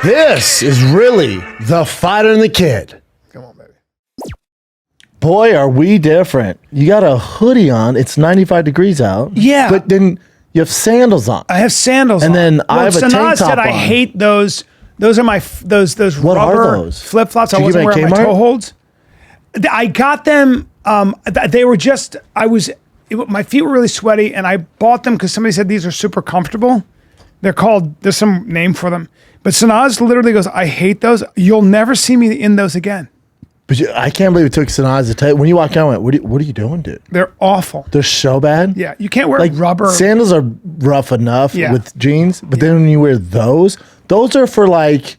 This is really the Fighter and the Kid. Come on, baby. Boy, are we different. You got a hoodie on. It's 95 degrees out. Yeah. But then you have sandals on. I have sandals And on. then I have a tank Sanaz top said I on. hate those. Those are my those What rubber are those? flip-flops. I Did you wasn't get them wearing at my Kmart? toe holds. I got them. They were just. My feet were really sweaty, and I bought them because somebody said these are super comfortable. They're called. There's some name for them. But Sanaz literally goes, "I hate those. You'll never see me in those again." But I can't believe it took Sanaz to tell you. When you walk out, I went, what are you doing, dude? They're awful. They're so bad. Yeah, you can't wear Like rubber. sandals are rough enough Yeah. with jeans, but then when you wear those are for like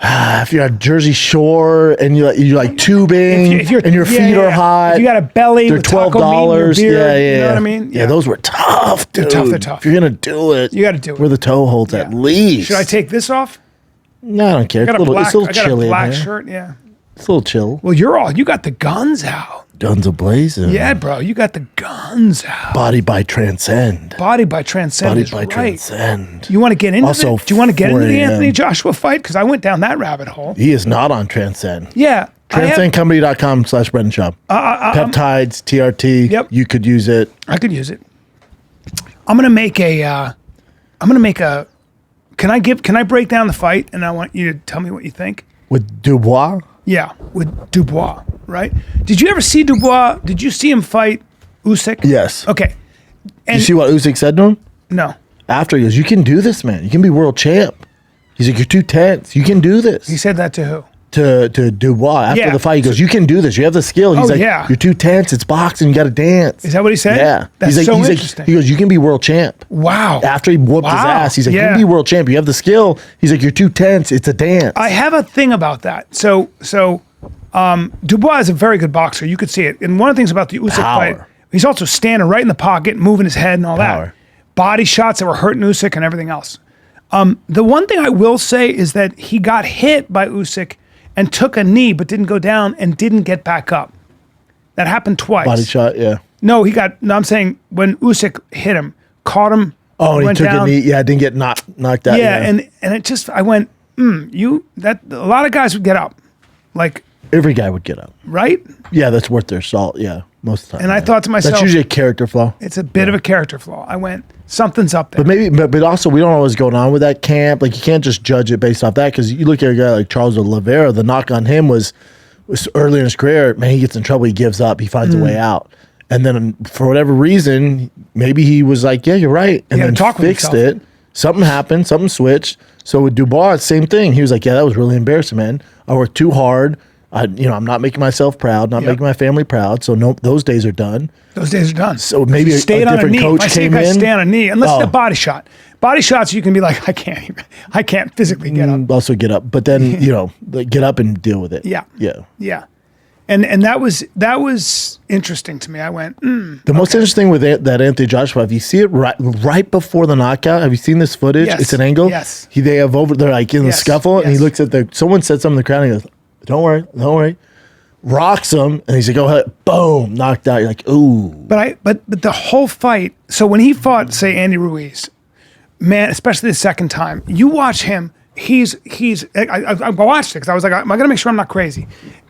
if you're at Jersey Shore and you're like tubing and your feet are hot. If you got a belly, they're with taco meat in your $12. beard, Yeah, yeah. You know what I mean? Yeah, those were tough, dude. They're tough. If you're gonna do it, You gotta do it. Where the toe holds at least. Should I take this off? No, I don't care. I got It's a little I got chilly a black in here. shirt. Yeah. It's a little chill. Well, you got the guns out. Guns a-blazing. Yeah, bro, you got the guns out. Body by Transcend. Body by Transcend Body is by right. Transcend. You want to get into Also, it? Do you want to get into 4 the a.m. Anthony Joshua fight? Because I went down that rabbit hole. He is not on Transcend. Yeah. Transcendcompany.com/Bryan and Schaub. Peptides, TRT. Yep. You could use it. I could use it. I'm gonna make a. Can I break down the fight? And I want you to tell me what you think. With Dubois? Yeah, with Dubois, right? Did you ever see Dubois? Did you see him fight Usyk? Yes. Okay. And You see what Usyk said to him? no, After he goes, you can do this, man. You can be world champ. He's like, you're too tense. You can do this. he said that to who? to Dubois after Yeah. the fight. He goes, you can do this. You have the skill. He's Oh, like, yeah. you're too tense. It's boxing. You got to dance. Is that what he said? Yeah. That's he's so like, interesting. he goes, you can be world champ. Wow. After he whooped his Wow. ass, he's like, you Yeah. can be world champ. You have the skill. He's like, you're too tense. It's a dance. I have a thing about that. So Dubois is a very good boxer. You could see it. And one of the things about the Usyk Power. fight, he's also standing right in the pocket, moving his head and all Power. that. Body shots that were hurting Usyk and everything else. The one thing I will say is that he got hit by Usyk and took a knee, but didn't go down and didn't get back up. That happened twice. Body shot, yeah. No, I'm saying when Usyk hit him, caught him. Oh, and he went took down. a knee. Yeah, didn't get knocked out. Yeah, and it just, I went, a lot of guys would get up. Like, every guy would get up. right? Yeah, that's worth their salt. Yeah, most of the time. And I yeah. thought to myself, that's usually a character flaw. it's a bit of a character flaw. I went, something's up there. But maybe, but also we don't know what's going on with that camp. Like you can't just judge it based off that because you look at a guy like Charles Oliveira. The knock on him was early in his career. Man, he gets in trouble. He gives up. He finds a way out. And then for whatever reason, maybe he was like, "Yeah, you're right," and had to then talk with fixed himself. it. Something happened. Something switched. So with Dubois, same thing. He was like, "Yeah, that was really embarrassing, man. I worked too hard. I'm not making myself proud. Not Yep. making my family proud. So no, those days are done." Those days are done. So maybe a Stayed on a different knee. coach If I see a came guy in. stay on a knee, unless it's Oh. a body shot. Body shots, you can be like, I can't physically get up. Also get up, but then like, get up and deal with it. Yeah. yeah. Yeah, and that was interesting to me. I went, The most interesting with that Anthony Joshua, if you see it right before the knockout, have you seen this footage? Yes. It's an angle. Yes. They're like in the Yes. scuffle, and he Yes. looks at someone said something in the crowd, and he goes, "Don't worry." Rocks him, and he's like, "Go ahead, boom, knocked out." You're like, "Ooh." but the whole fight. So when he fought, say, Andy Ruiz, man, especially the second time, you watch him. I watched it because I was like, am I gonna make sure I'm not crazy?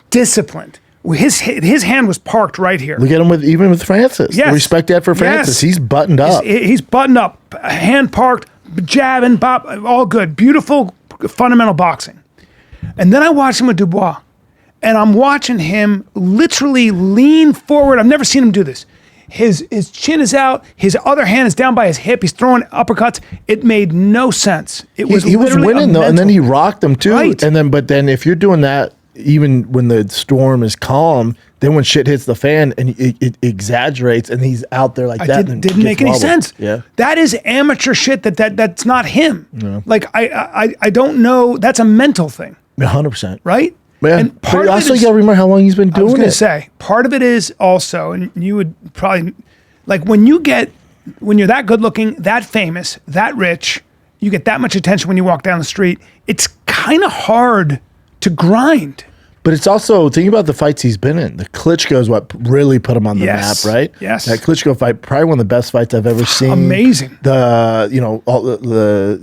Disciplined. His hand was parked right here. Look at him even with Francis. Yes. The respect that for Francis. Yes. He's buttoned up. He's buttoned up, hand parked, jabbing, bop, all good. Beautiful, fundamental boxing. And then I watched him with Dubois, and I'm watching him literally lean forward. I've never seen him do this. His chin is out. His other hand is down by his hip. He's throwing uppercuts. It made no sense. He was winning though, and then he rocked them too. Right. But then if you're doing that, even when the storm is calm, then when shit hits the fan and it exaggerates, and he's out there like that, and didn't gets make any wobbled. sense. Yeah, that is amateur shit. That's not him. Like I don't know. That's a mental thing, 100%. right? Yeah, And part but of it also is- you gotta remember how long he's been I was doing going it. to say, part of it is also, and you would probably, like when you're that good looking, that famous, that rich, you get that much attention when you walk down the street, it's kind of hard to grind. But it's also, think about the fights he's been in. The Klitschko is what really put him on the map, right? Yes. That Klitschko fight, probably one of the best fights I've ever seen. Amazing. The, you know,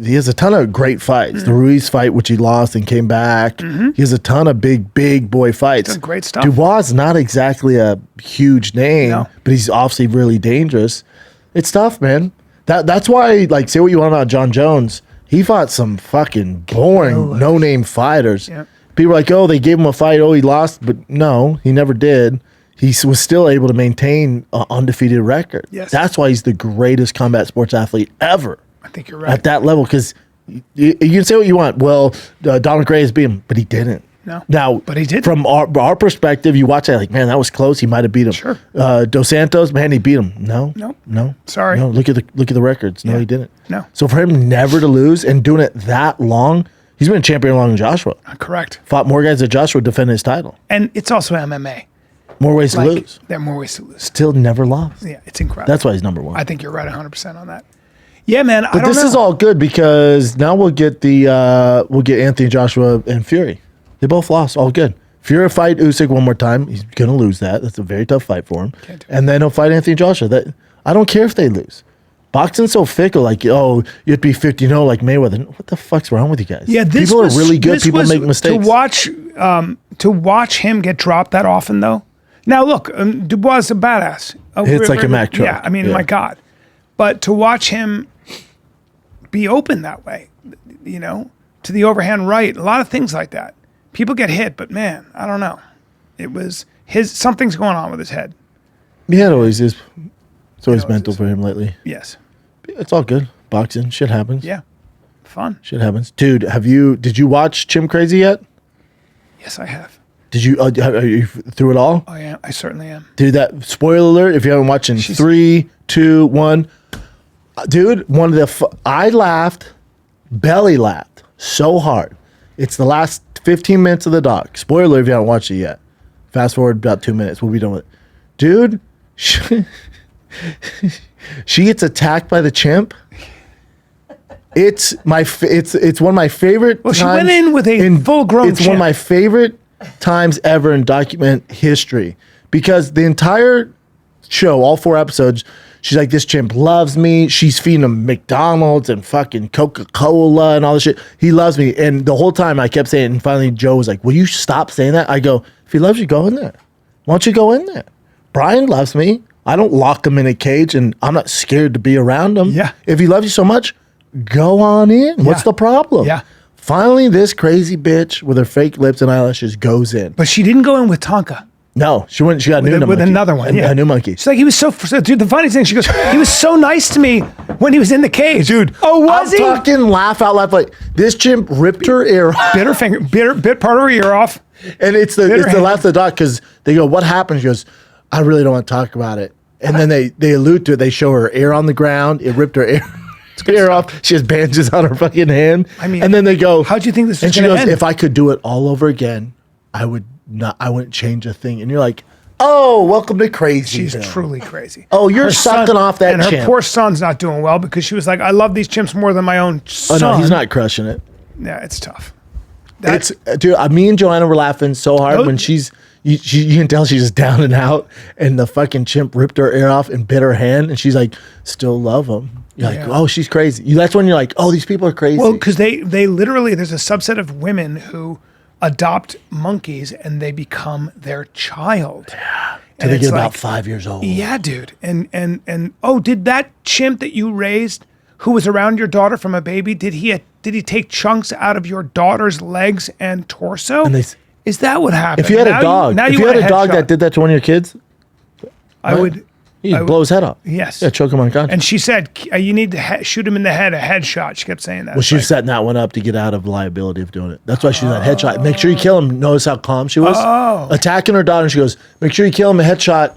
he has a ton of great fights. The Ruiz fight, which he lost and came back. He has a ton of big boy fights. Done great stuff. Dubois is not exactly a huge name, but he's obviously really dangerous. It's tough, man. That's why, like, say what you want about John Jones. He fought some fucking boring, no-name fighters. Yep. People are like, oh, they gave him a fight. Oh, he lost. But no, he never did. He was still able to maintain an undefeated record. Yes. That's why he's the greatest combat sports athlete ever. I think you're right. At that level, because you can say what you want. Well, Donald Gray has beat him, but he didn't. No. Now, but he did. From our perspective, you watch that like, man, that was close. He might have beat him. Sure. Dos Santos, man, he beat him. No. Sorry. No. Look at the records. No, he didn't. No. So for him never to lose and doing it that long, he's been a champion longer than Joshua. Correct. Fought more guys than Joshua defended his title. And it's also MMA. More ways to lose. There are more ways to lose. Still never lost. Yeah, it's incredible. That's why he's number one. I think you're right 100% on that. Yeah, man. But this is all good because now we'll get Anthony Joshua and Fury. They both lost. All good. Fury fight Usyk one more time. He's gonna lose that. That's a very tough fight for him. And then he'll fight Anthony Joshua. I don't care if they lose. Boxing's so fickle. Like, oh, you'd be 50-0 like Mayweather. What the fuck's wrong with you guys? Yeah, people are really good. People make mistakes. To watch him get dropped that often, though. Now look, Dubois is a badass. Hits like a Mack truck. Yeah, I mean, my God. But to watch him be open that way, you know, to the overhand right, a lot of things like that. People get hit, but man, I don't know. It was something's going on with his head. Yeah, it always is. It's always mental for him lately. Yes. It's all good. Boxing. Shit happens. Yeah. Fun. Shit happens. Dude, did you watch Chimp Crazy yet? Yes, I have. Did you, are you through it all? Oh, yeah, I certainly am. Dude, that spoiler alert, if you haven't watched in 3, 2, 1. Dude, I laughed, belly laughed so hard. It's the last 15 minutes of the doc. Spoiler alert if you haven't watched it yet. Fast forward about 2 minutes. We'll be done with it. Dude, she gets attacked by the chimp. It's one of my favorite times. She went in with a full-grown chimp. It's one of my favorite times ever in document history because the entire show, all 4 episodes, she's like, this chimp loves me. She's feeding him McDonald's and fucking Coca-Cola and all this shit. He loves me. And the whole time I kept saying it, and finally Joe was like, will you stop saying that? I go, if he loves you, go in there. Why don't you go in there? Bryan loves me. I don't lock him in a cage and I'm not scared to be around him. Yeah. If he loves you so much, go on in. Yeah. What's the problem? Yeah. Finally, this crazy bitch with her fake lips and eyelashes goes in. But she didn't go in with Tonka. No, she went. She got with monkey. Another one. A new monkey. She's like, he was so. Dude, the funny thing, she goes, he was so nice to me when he was in the cage, dude. Oh, was he? I'm talking laugh out loud. Like this chimp ripped her ear off. Bit her finger, bit part of her ear off. And it's the laugh of the doc because they go, what happened? She goes, I really don't want to talk about it. And then they allude to it. They show her ear on the ground. It ripped her ear off. She has bandages on her fucking hand. I mean, and then they go, how'd you think this was and she goes, if I could do it all over again, I wouldn't change a thing. And you're like, oh, welcome to crazy. She's truly crazy. Oh, you're sucking off that chimp. And her poor son's not doing well because she was like, I love these chimps more than my own son. Oh, no, he's not crushing it. Yeah, it's tough. Dude, me and Joanna were laughing so hard when you can tell she's just down and out, and the fucking chimp ripped her ear off and bit her hand, and she's like, still love him. You're like, oh, she's crazy. That's when you're like, oh, these people are crazy. Well, because they literally, there's a subset of women who adopt monkeys and they become their child. Yeah. So they get about 5 years old. Yeah, dude. And oh, did that chimp that you raised, who was around your daughter from a baby, did he take chunks out of your daughter's legs and torso? And is that what happened? If you had a dog, that did that to one of your kids, I would. You'd blow his head off. Yes. Yeah, choke him unconscious. And she said, you need to shoot him in the head, a headshot. She kept saying that. Well, she was setting that one up to get out of liability of doing it. That's why she was that headshot. Make sure you kill him. Notice how calm she was? Attacking her daughter, and she goes, make sure you kill him, a headshot.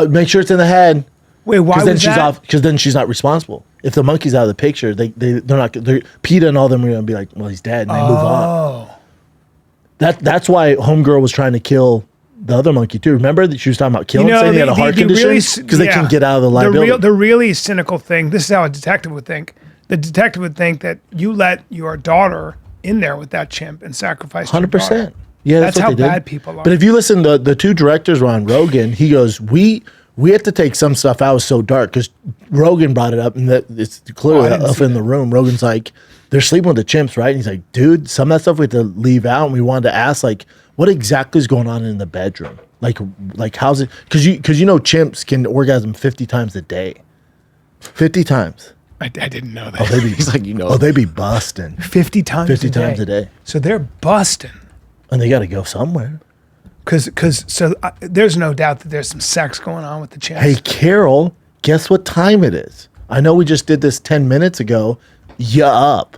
Make sure it's in the head. Wait, why was that? Because then she's not responsible. If the monkey's out of the picture, they're not. PETA and all them are going to be like, well, he's dead, and they move on. That's why Homegirl was trying to kill the other monkey too. Remember that she was talking about killing, saying he had a heart condition because they can get out of the liability. The really cynical thing. This is how a detective would think. The detective would think that you let your daughter in there with that chimp and sacrifice 100%. Yeah, That's what how they did. bad people are. But if you listen to the two directors were on Rogan, he goes, we have to take some stuff out. It was so dark because Rogan brought it up, and that it's clearly up in the room. Rogan's like, they're sleeping with the chimps, right? And he's like, dude, some of that stuff we have to leave out. And we wanted to ask, like, what exactly is going on in the bedroom? Like how's it? Because you know chimps can orgasm 50 times a day. 50 times. I didn't know that. Oh, He's like, you know. Oh, they be busting 50 times 50 times a day. So they're busting. And they got to go somewhere. So there's no doubt that there's some sex going on with the chimps. Hey, Carol, guess what time it is? I know we just did this 10 minutes ago. You up.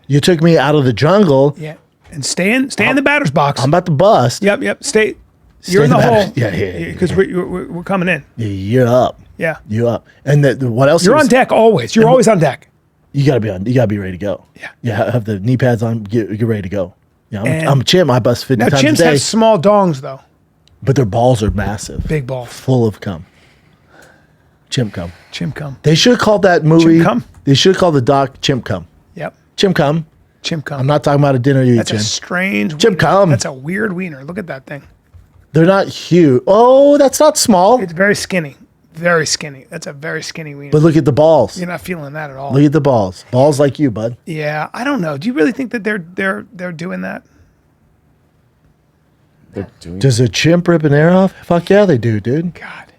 You took me out of the jungle. Yeah. And stay in the batter's box. I'm about to bust. Yep. Stay. You're in the hole. Yeah. Because we're coming in. Yeah, you're up. Yeah. You up. And what else? You're on deck always. You're always on deck. You gotta be on. You gotta be ready to go. Yeah. Yeah. Have the knee pads on. Get ready to go. Yeah. And I'm a chimp. I bust 50 Now times a chimps day. have small dongs though. But their balls are massive. Big balls. Full of cum. Chimp cum. Chimp cum. They should have called that movie. Chimp cum? They should have called the doc Chimp cum. Yep. Chimp cum. Chimp cum. I'm not talking about a dinner you eat, That's a Jim. strange Chimp wiener. cum. That's a weird wiener. Look at that thing. They're not huge. Oh, that's not small. It's very skinny. Very skinny. That's a very skinny wiener. But look at the balls. You're not feeling that at all. Look at the balls. Balls like you, bud. Yeah, I don't know. Do you really think that they're doing that? They're doing Does a chimp rip an air off? Fuck yeah, they do, dude. God.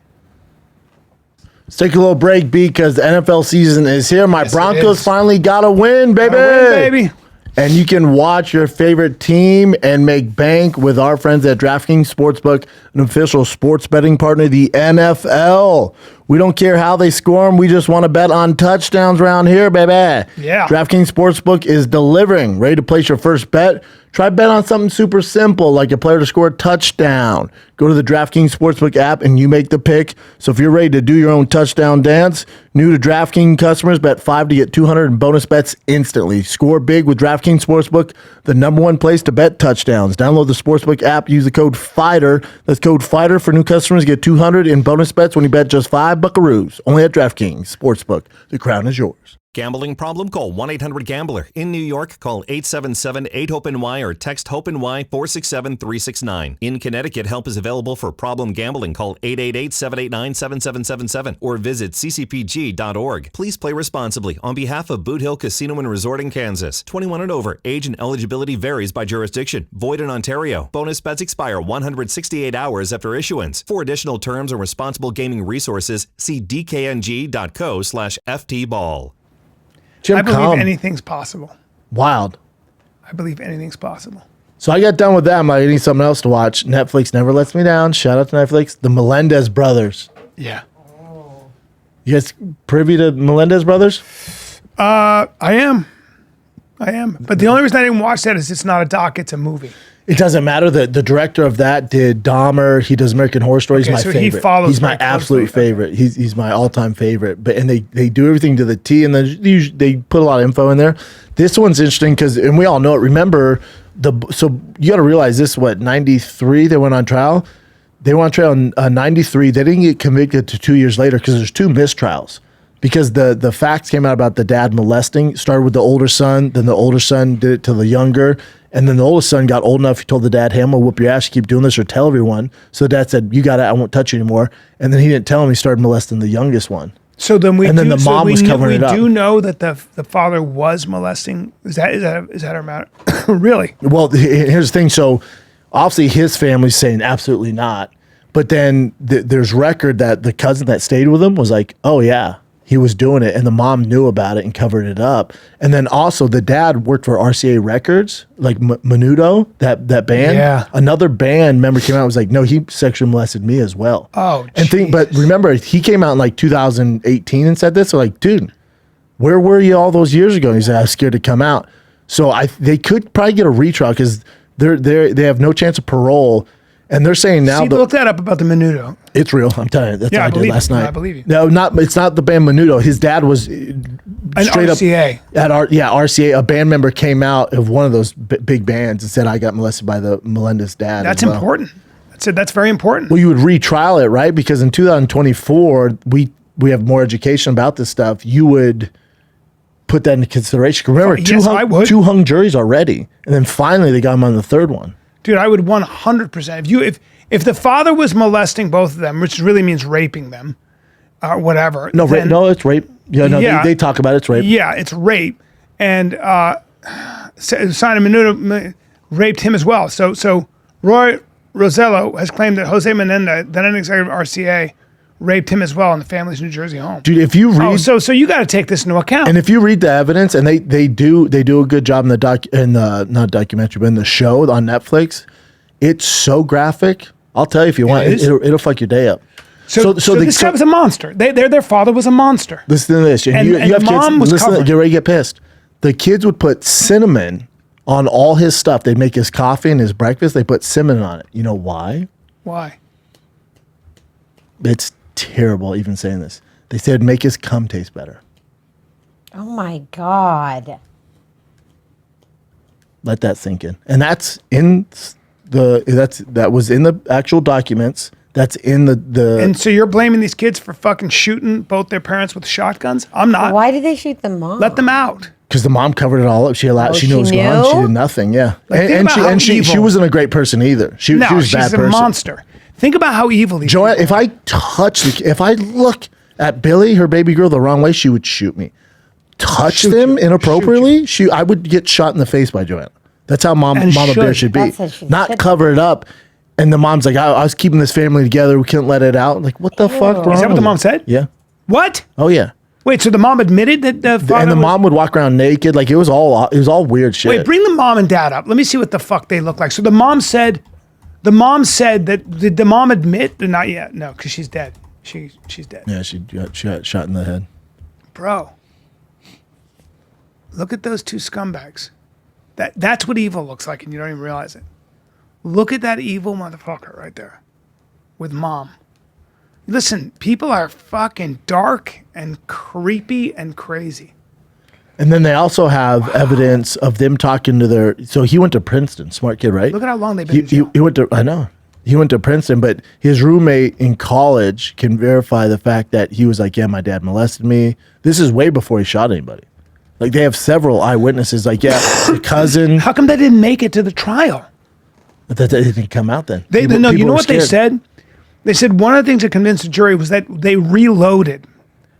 Let's take a little break, B, because the NFL season is here. My Yes, it Broncos is. finally got a win, baby. Baby. And you can watch your favorite team and make bank with our friends at DraftKings Sportsbook, an official sports betting partner of the NFL. We don't care how they score them. We just want to bet on touchdowns around here, baby. Yeah. DraftKings Sportsbook is delivering. Ready to place your first bet? Try bet on something super simple, like a player to score a touchdown. Go to the DraftKings Sportsbook app and you make the pick. So if you're ready to do your own touchdown dance, new to DraftKings customers, bet $5 to get $200 in bonus bets instantly. Score big with DraftKings Sportsbook, the #1 place to bet touchdowns. Download the Sportsbook app, use the code FIGHTER. That's code FIGHTER for new customers. Get $200 in bonus bets when you bet just $5 buckaroos. Only at DraftKings Sportsbook. The crown is yours. Gambling problem? Call 1-800-GAMBLER. In New York, call 877-8-HOPE-NY or text HOPE-NY 467-369. In Connecticut, help is available for problem gambling. Call 888-789-7777 or visit ccpg.org. Please play responsibly on behalf of Boot Hill Casino and Resort in Kansas. 21 and over. Age and eligibility varies by jurisdiction. Void in Ontario. Bonus bets expire 168 hours after issuance. For additional terms and responsible gaming resources, see dkng.co/ftball. Jim, I believe come. anything's possible. Wild. I believe anything's possible. So I got done with that. I'm like, I need something else to watch. Netflix never lets me down. Shout out to Netflix. The Menendez brothers. Yeah. You guys privy to Menendez brothers? I am. But the only reason I didn't watch that is it's not a doc, it's a movie. It doesn't matter. The director of that did Dahmer. He does American Horror Story. Okay, He's my so he favorite. follows He's my very absolute closely. favorite. He's my all-time favorite. But and they do everything to the T, and then they put a lot of info in there. This one's interesting because, and we all know it. Remember so you got to realize this. What 93? They went on trial. They went on trial in 93. They didn't get convicted to 2 years later because there's 2 mistrials. Because the facts came out about the dad molesting. Started with the older son, then the older son did it to the younger, and then the oldest son got old enough. He told the dad, "Hey, I'm gonna whoop your ass. You keep doing this, or tell everyone." So the dad said, "You got it. I won't touch you anymore." And then he didn't tell him. He started molesting the youngest one. So then And then the mom was covering it up. We do know that the father was molesting. Is that our matter? Really? Well, here's the thing. So obviously his family's saying absolutely not. But then there's record that the cousin that stayed with him was like, "Oh yeah, he was doing it," and the mom knew about it and covered it up. And then also the dad worked for RCA Records, like Menudo, that band. Yeah. Another band member came out and was like, "No, he sexually molested me as well." Oh, but remember, he came out in like 2018 and said this. So like, dude, where were you all those years ago? And he said, "I was scared to come out." So they could probably get a retrial because they have no chance of parole. And they're saying now look that up about the Menudo. it's real. I'm telling you. That's Yeah, what I I did believe last you. night. I believe you. No, it's not the band Menudo. His dad was An straight RCA. up at RCA. A band member came out of one of those big bands and said, "I got molested by the Melendez dad." That's as well. important. That's very important. Well, you would retrial it, right? Because in 2024, we have more education about this stuff. You would put that into consideration. Remember, Yes, I would. 2 hung juries already, and then finally they got him on the 3rd one. Dude, I would 100%. If the father was molesting both of them, which really means raping them, or whatever. No, it's rape. Yeah, no, Yeah. they talk about it's rape. Yeah, it's rape. And Simon Menudo raped him as well. So Roy Rosello has claimed that Jose Menendez, then an executive RCA, raped him as well in the family's New Jersey home. Dude, if you read, so you got to take this into account. and if you read the evidence, and they do a good job in the not documentary, but in the show on Netflix, it's so graphic. I'll tell you if you want, it'll fuck your day up. So this guy was a monster. Their father was a monster. Listen to this, And you the have mom kids. was Listen, covered. get ready to get pissed. The kids would put cinnamon on all his stuff. They'd make his coffee and his breakfast. They put cinnamon on it. You know why? Why? It's terrible even saying this. They said make his cum taste better. Oh my God. Let that sink in. And that's in that was in the actual documents. That's in the And so you're blaming these kids for fucking shooting both their parents with shotguns? I'm not. Why did they shoot the mom? Let them out. because the mom covered it all up. She allowed. She knew it was going on. She knew? did nothing. Yeah, Like, think about how she evil- wasn't a great person either. She was a she's bad a person. monster. Think about how evil these Joanne, if I if I look at Billy, her baby girl, the wrong way, she would shoot me. Touch Shoot them you. inappropriately, I would get shot in the face by Joanne. That's how Mama should. Bear should be. That's how she Not should. cover it up. And the mom's like, I was keeping this family together. We couldn't let it out. Like, what the fuck? Is Is that what the wrong mom with said? you? Yeah. What? Oh yeah. Wait, so the mom admitted that the father And the was- mom would walk around naked. Like it was all weird shit. Wait, bring the mom and dad up. Let me see what the fuck they look like. So the mom said that, did the mom admit? Not yet. No, because she's dead. She's dead. Yeah, she got shot in the head. Bro, look at those two scumbags. That's what evil looks like, and you don't even realize it. Look at that evil motherfucker right there with mom. Listen, people are fucking dark and creepy and crazy. And then they also have evidence of them talking to their. So he went to Princeton, smart kid, right? Look at how long they've been in jail. He went to. I know. He went to Princeton, but his roommate in college can verify the fact that he was like, "Yeah, my dad molested me." This is way before he shot anybody. Like they have several eyewitnesses. Like, yeah, your cousin. How come they didn't make it to the trial? But that didn't come out then. You People know were what they scared. said? They said one of the things that convinced the jury was that they reloaded.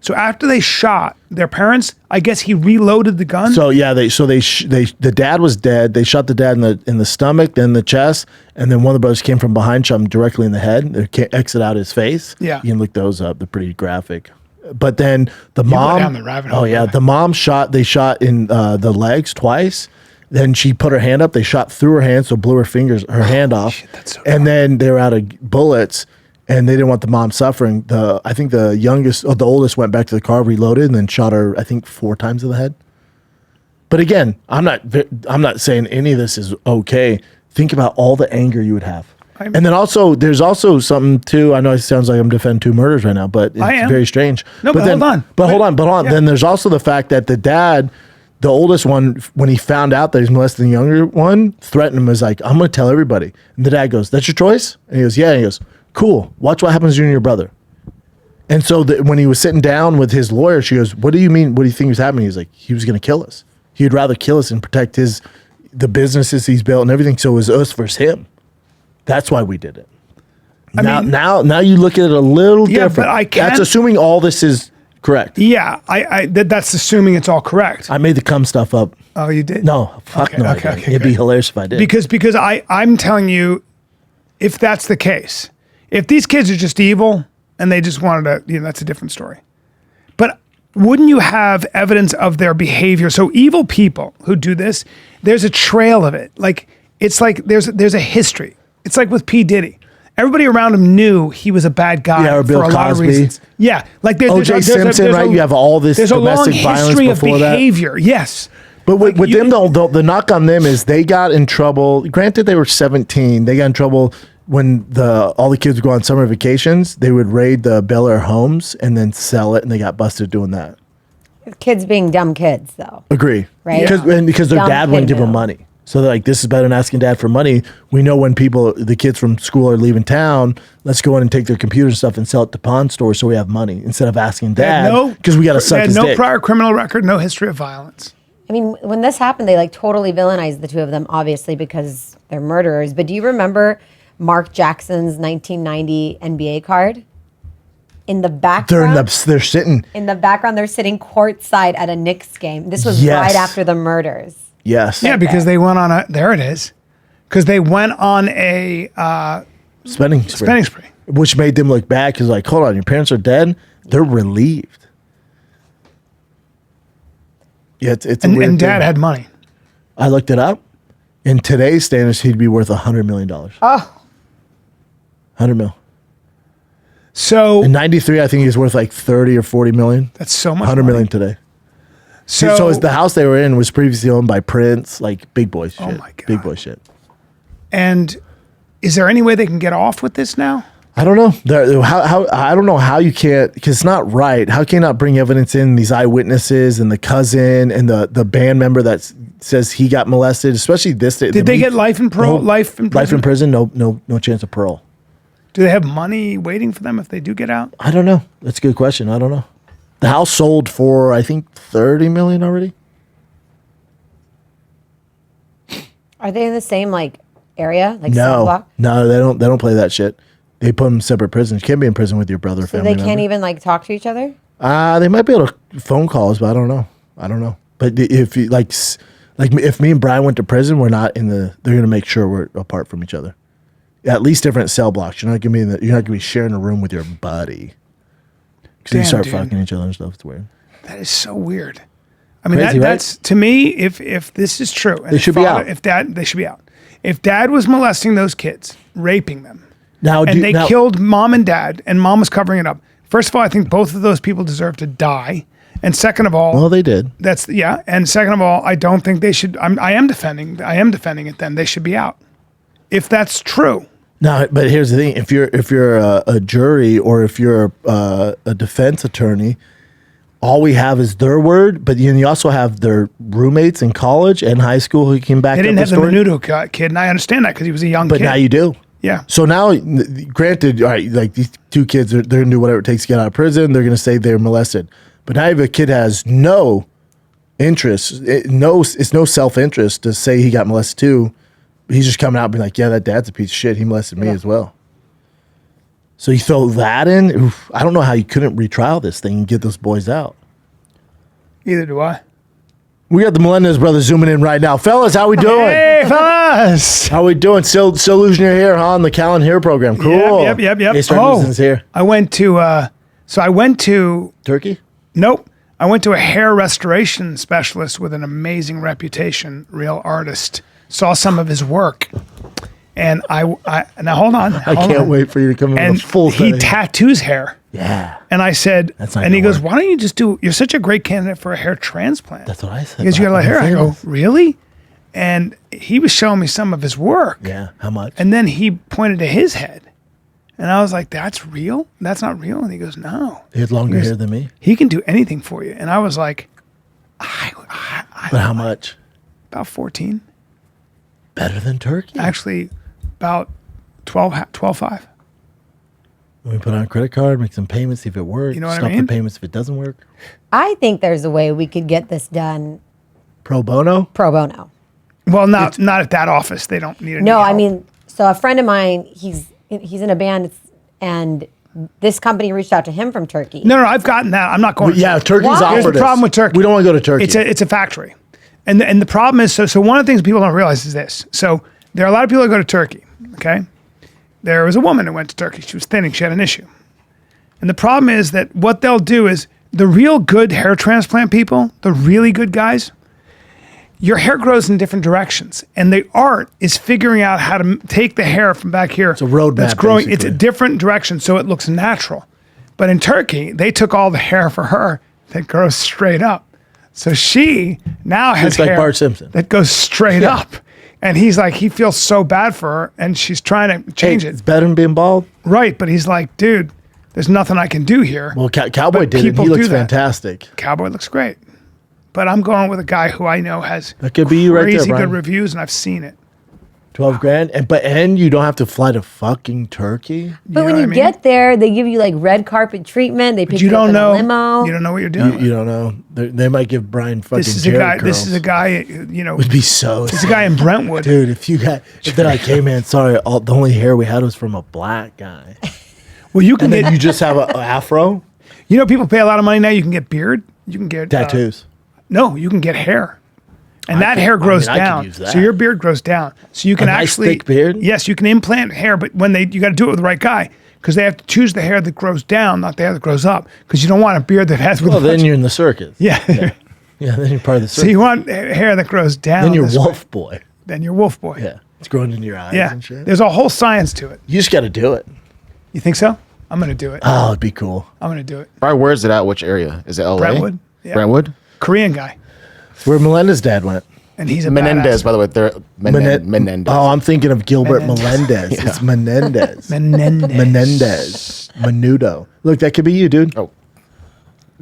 So after they shot their parents, I guess he reloaded the gun. So yeah, the dad was dead. They shot the dad in the stomach, then the chest, and then one of the brothers came from behind, shot him directly in the head. They exit out his face. Yeah. You can look those up. They're pretty graphic. But then the go mom. down the rabbit hole, Oh yeah, boy. the mom shot. They shot in the legs twice. Then she put her hand up. They shot through her hand, so blew her hand off. shit, that's so and then they were out of bullets. And they didn't want the mom suffering. I think the oldest went back to the car, reloaded, and then shot her, I think, 4 times in the head. But again, I'm not saying any of this is okay. Think about all the anger you would have. And then also, there's also something too. I know it sounds like I'm defending 2 murders right now, but I it's am. very strange. No, but hold on. But hold on. Yeah. Then there's also the fact that the dad, the oldest one, when he found out that he's molesting the younger one, threatened him, was like, "I'm going to tell everybody." And the dad goes, "That's your choice?" And he goes, "Yeah." And he goes, "Cool. Watch what happens to you and your brother." And so when he was sitting down with his lawyer, she goes, "What do you mean? What do you think was happening?" He's like, "He was going to kill us. He'd rather kill us and protect the businesses he's built and everything. So it was us versus him. That's why we did it." Now you look at it a little Yeah, different. but I can't- That's assuming all this is correct. Yeah, that's assuming it's all correct. I made the cum stuff up. Oh, you did? No, fuck no. I okay, didn't. It'd be hilarious if I did. Because I'm telling you, if that's the case, if these kids are just evil and they just wanted to, that's a different story. But wouldn't you have evidence of their behavior? So evil people who do this, there's a trail of it. Like it's like there's a history. It's like with P. Diddy. Everybody around him knew he was a bad guy Yeah, or Bill for a lot of Cosby. reasons. Yeah, like O.J. Simpson, right? You have all this There's a long domestic violence history of before that. behavior. Yes. But with them, though, the knock on them is they got in trouble. Granted, they were 17. They got in trouble when all the kids would go on summer vacations. They would raid the Bel Air homes and then sell it, and they got busted doing that. Kids being dumb kids, though. Agree. Right. Because their Dumb dad wouldn't kid give them move. money. So they're like, this is better than asking dad for money. We know when the kids from school are leaving town, let's go in and take their computer and stuff and sell it to pawn stores so we have money instead of asking dad because we got to suck They had his no dick. prior criminal record, no history of violence. I mean, when this happened, they like totally villainized the two of them, obviously, because they're murderers. But do you remember Mark Jackson's 1990 NBA card? In the background, they're sitting. in the background, they're sitting courtside at a Knicks game. This was Yes. right after the murders. Yes. Yeah, because they went on a, there it is. Because they went on a Spending spree. which made them look bad because, like, hold on, your parents are dead. They're relieved. Yeah, it's a weird And dad thing. had money. I looked it up. In today's standards, he'd be worth $100 million. Oh, 100 mil. So In '93, I think he's worth like 30 or 40 million. that's so much 100 money. million today. So, So the house they were in was previously owned by Prince, like big boy shit. Oh my God. Big boy shit. and is there any way they can get off with this now? I don't know. How I don't know how you can't, because it's not right. How can you not bring evidence in, these eyewitnesses and the cousin and the band member that says he got molested, especially this day. Did they get life in parole? Life in prison? Life in prison? No chance of parole. Do they have money waiting for them if they do get out? I don't know. That's a good question. I don't know. The house sold for, I think, 30 million already. are they in the same like area, like cell No, block? no, they don't play that shit. They put them in separate prisons. You can't be in prison with your brother or So family they can't member. even like talk to each other. They might be able to phone calls, but I don't know. But if you like if me and Brian went to prison, we're not in the. They're gonna make sure we're apart from each other. At least different cell blocks. You're not gonna be sharing a room with your buddy. Because you Damn, start dude. fucking each other and stuff. It's weird. That is so weird. I mean, Crazy, right? that's to me. If this is true, and They should be out. They should be out. If dad was molesting those kids, raping them, Now, and they killed mom and dad, and mom was covering it up. First of all, I think both of those people deserve to die. And second of all, Well, they did. that's yeah. And second of all, I don't think they should. I am defending it. Then they should be out. If that's true, No, but here's the thing: if you're a jury or if you're a defense attorney, all we have is their word. But you also have their roommates in college and high school who came back. they didn't have the Menudo kid, and I understand that because he was a young But kid. now you do. yeah. So now, granted, all right, like these two kids, they're gonna do whatever it takes to get out of prison. They're gonna say they're molested. But now if a kid has no interest, it's no self-interest to say he got molested too. He's just coming out and being like, yeah, that dad's a piece of shit. He molested me as well. So you throw that in. Oof, I don't know how you couldn't retrial this thing and get those boys out. Either do I. We got the Menendez brothers zooming in right now. Fellas, how we doing? Hey, fellas. How we doing? Still losing your hair, huh? On the Callen Hair program. Cool. Yep. Hey, start losing his hair. I went to Turkey? nope. I went to a hair restoration specialist with an amazing reputation, real artist. Saw some of his work, and I now hold on. I can't wait for you to come in And with a full he set of- tattoos hair. Yeah. And I said, That's not and he gonna goes, work. why don't you just do? You're such a great candidate for a hair transplant. That's what I said. Because you got a lot of hair. I I'm go, famous. really? And he was showing me some of his work. Yeah. How much? And then he pointed to his head. And I was like, that's real? That's not real? And he goes, no. He had longer hair than me. He can do anything for you. And I was like, But how much? about 14. Better than Turkey. Actually, about 12.5. We put on a credit card, make some payments, see if it works. You know what I Stop mean? the payments if it doesn't work. I think there's a way we could get this done Pro bono? pro bono. Well, not at that office. They don't need any No, I help. mean, so a friend of mine, he's in a band, and this company reached out to him from Turkey. No, I've gotten that. I'm not going. Yeah, Turkey's Why? offered Here's the us. problem with Turkey. We don't want to go to Turkey. It's a factory, and the problem is so one of the things people don't realize is this. So there are a lot of people that go to Turkey. Okay, there was a woman who went to Turkey. She was thinning. She had an issue, and the problem is that what they'll do is the real good hair transplant people, the really good guys. Your hair grows in different directions, and the art is figuring out how to take the hair from back here. It's a roadmap, that's growing. It's a basically. different direction, so it looks natural. But in Turkey, they took all the hair for her that grows straight up. So she now has It's like hair Bart Simpson. that goes straight Yeah. up. And he's like, he feels so bad for her, and she's trying to change Hey, it. it's better than being bald. Right, but he's like, dude, there's nothing I can do here. Well, Cowboy But did it. people He looks do that. fantastic. Cowboy looks great. But I'm going with a guy who I know has That could be you right there, crazy Brian. good reviews, and I've seen it. 12 grand, and you don't have to fly to fucking Turkey. But know when what you I mean? get there, they give you like red carpet treatment. They pick You you up don't in know. a limo. You don't know what you're doing. You don't know. They might give Brian fucking This is a Jerry guy. curls. This is a guy. You know, Would be so. this is a guy in Brentwood. Dude, if they're like, hey man, sorry, the only hair we had was from a black guy, Well, you can and then get. you just have an afro, You know, people pay a lot of money now. You can get beard. You can get tattoos. No, you can get hair. And that hair I grows mean, I could down. use that. So your beard grows down. So you can A nice, actually thick beard? Yes, you can implant hair, but when you got to do it with the right guy because they have to choose the hair that grows down, not the hair that grows up. Because you don't want a beard that has. Well, then you're in the circus. yeah. Yeah, then you're part of the So circus. you want hair that grows down. Then you're this way. wolf boy. Then you're wolf boy. Yeah, it's growing into your eyes Yeah. and shit. There's a whole science to it. You just got to do it. You think so? I'm gonna do it. Oh, it'd be cool. I'm gonna do it. All right, where's it at? Which area? Is it LA? Brentwood. Yeah. Brentwood? Korean guy, Where Melendez dad went. and he's a Menendez, badass. by the way. They're Menendez. Oh, I'm thinking of Gilbert Menendez. Melendez. It's Menendez. Menendez. Menendez. Menudo. Look, that could be you, dude. Oh.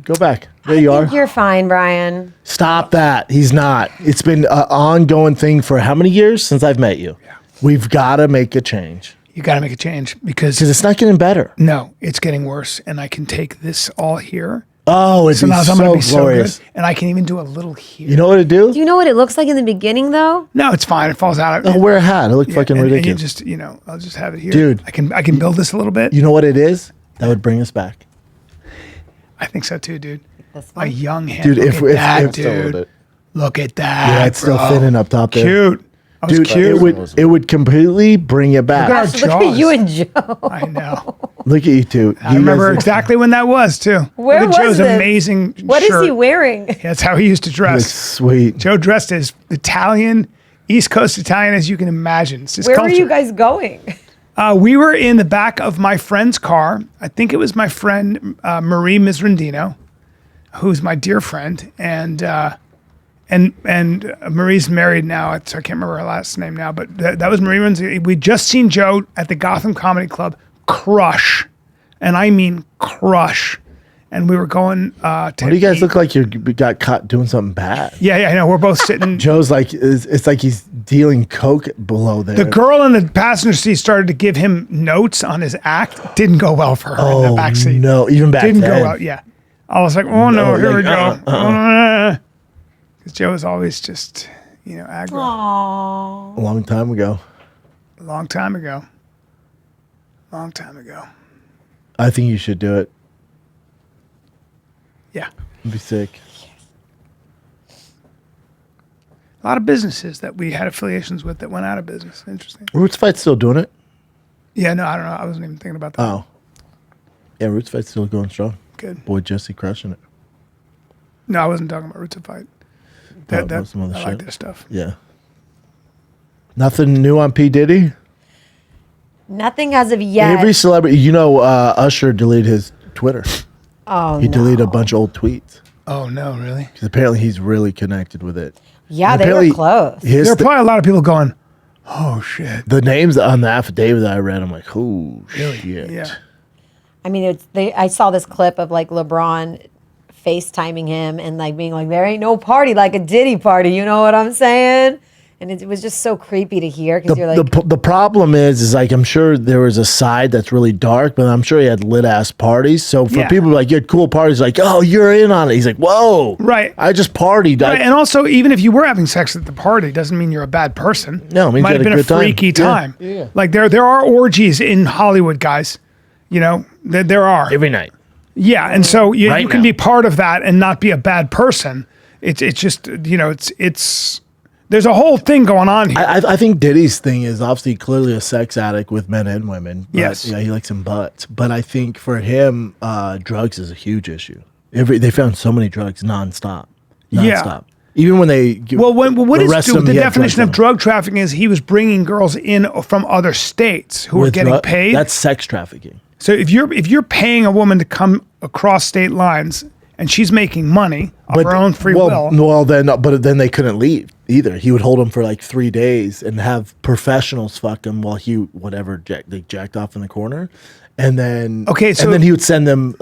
Go back. There you I are. think you're fine, Brian. Stop that. He's not. It's been an ongoing thing for how many years since I've met you? Yeah. We've got to make a change You got to make a change because because it's not getting better. no, it's getting worse, and I can take this all here. Oh, it's So now I'm gonna be so glorious. good, and I can even do a little here. You know what to do? Do you know what it looks like in the beginning, though? No, it's fine. It falls out. Oh, wear a hat. It looked fucking and you ridiculous. just, I'll just have it here, Dude. I can build this a little bit. You know what it is? That would bring us back. I think so too, dude. This A one? young hand. Dude, Look if- at if- that, if- Still with dude. it. Look at that. Yeah, it's still bro. thinning up top there. Cute. I was Dude, cute. it would completely bring it back. Look at Gosh, look at Jaws. you and Joe. I know. Look at you two. I remember exactly when that was too. Where Look was at Joe's this? amazing What is shirt. he wearing? That's how he used to It's dress. sweet. Joe dressed as Italian, East Coast Italian as you can imagine. It's his Where culture. were you guys going? We were in the back of my friend's car. I think it was my friend Marie Misrandino, who's my dear friend, and Marie's married now. So I can't remember her last name now, but that was Marie Misrandino. We'd just seen Joe at the Gotham Comedy Club crush, and I mean crush. And we were going to. Why do you guys look like you got caught doing something bad? Yeah, I know. We're both sitting. Joe's like, it's like he's dealing coke below there. The girl in the passenger seat started to give him notes on his act. Didn't go well for her in the back seat. no, even back Didn't then. go well. Yeah. I was like, oh no, here we go. Because Joe was always just, aggro. Aww. A long time ago. A long time ago. Long time ago. I think you should do it. Yeah. It'd be sick. A lot of businesses that we had affiliations with that went out of business. Interesting. Roots Fight's still doing it? Yeah, no, I don't know. I wasn't even thinking about that. Oh. Yeah, Roots Fight's still going strong. Good. Boy, Jesse crushing it. No, I wasn't talking about Roots of Fight. About some other I like shit. their stuff. Yeah. Nothing new on P. Diddy? Nothing as of yet. Every celebrity, Usher deleted his Twitter. Oh, He no. deleted a bunch of old tweets. Oh, no, really? Because apparently he's really connected with it. Yeah, And they were apparently close. There are probably a lot of people going, oh, shit. the names on the affidavit that I read, I'm like, oh, shit. Yeah. I mean, I saw this clip of like LeBron FaceTiming him and like being like, there ain't no party like a Diddy party. You know what I'm saying? And it was just so creepy to hear because you're like, The problem is like, I'm sure there was a side that's really dark, but I'm sure he had lit ass parties. So for Yeah. people like, you had cool parties, like, oh, you're in on it. He's like, whoa. Right. I just partied. Right, and also, even if you were having sex at the party, doesn't mean you're a bad person. No, it means might you have had a been a good time. freaky Yeah. time. Yeah. Like there are orgies in Hollywood, guys. There are. Every night. Yeah, and so you Right can now. be part of that and not be a bad person. It's just it's there's a whole thing going on here. I think Diddy's thing is obviously clearly a sex addict with men and women. But, Yes. Yeah, he likes some butts. But I think for him, drugs is a huge issue. They found so many drugs nonstop. Yeah. Nonstop. Even when they What is arrested him, the he had definition drugs of drug trafficking is he was bringing girls in from other states who were with getting drug- paid. That's sex trafficking. So if you're paying a woman to come across state lines and she's making money of her own free will, But then they couldn't leave either. He would hold them for like 3 days and have professionals fuck them while they jacked off in the corner. And then so- then he would send them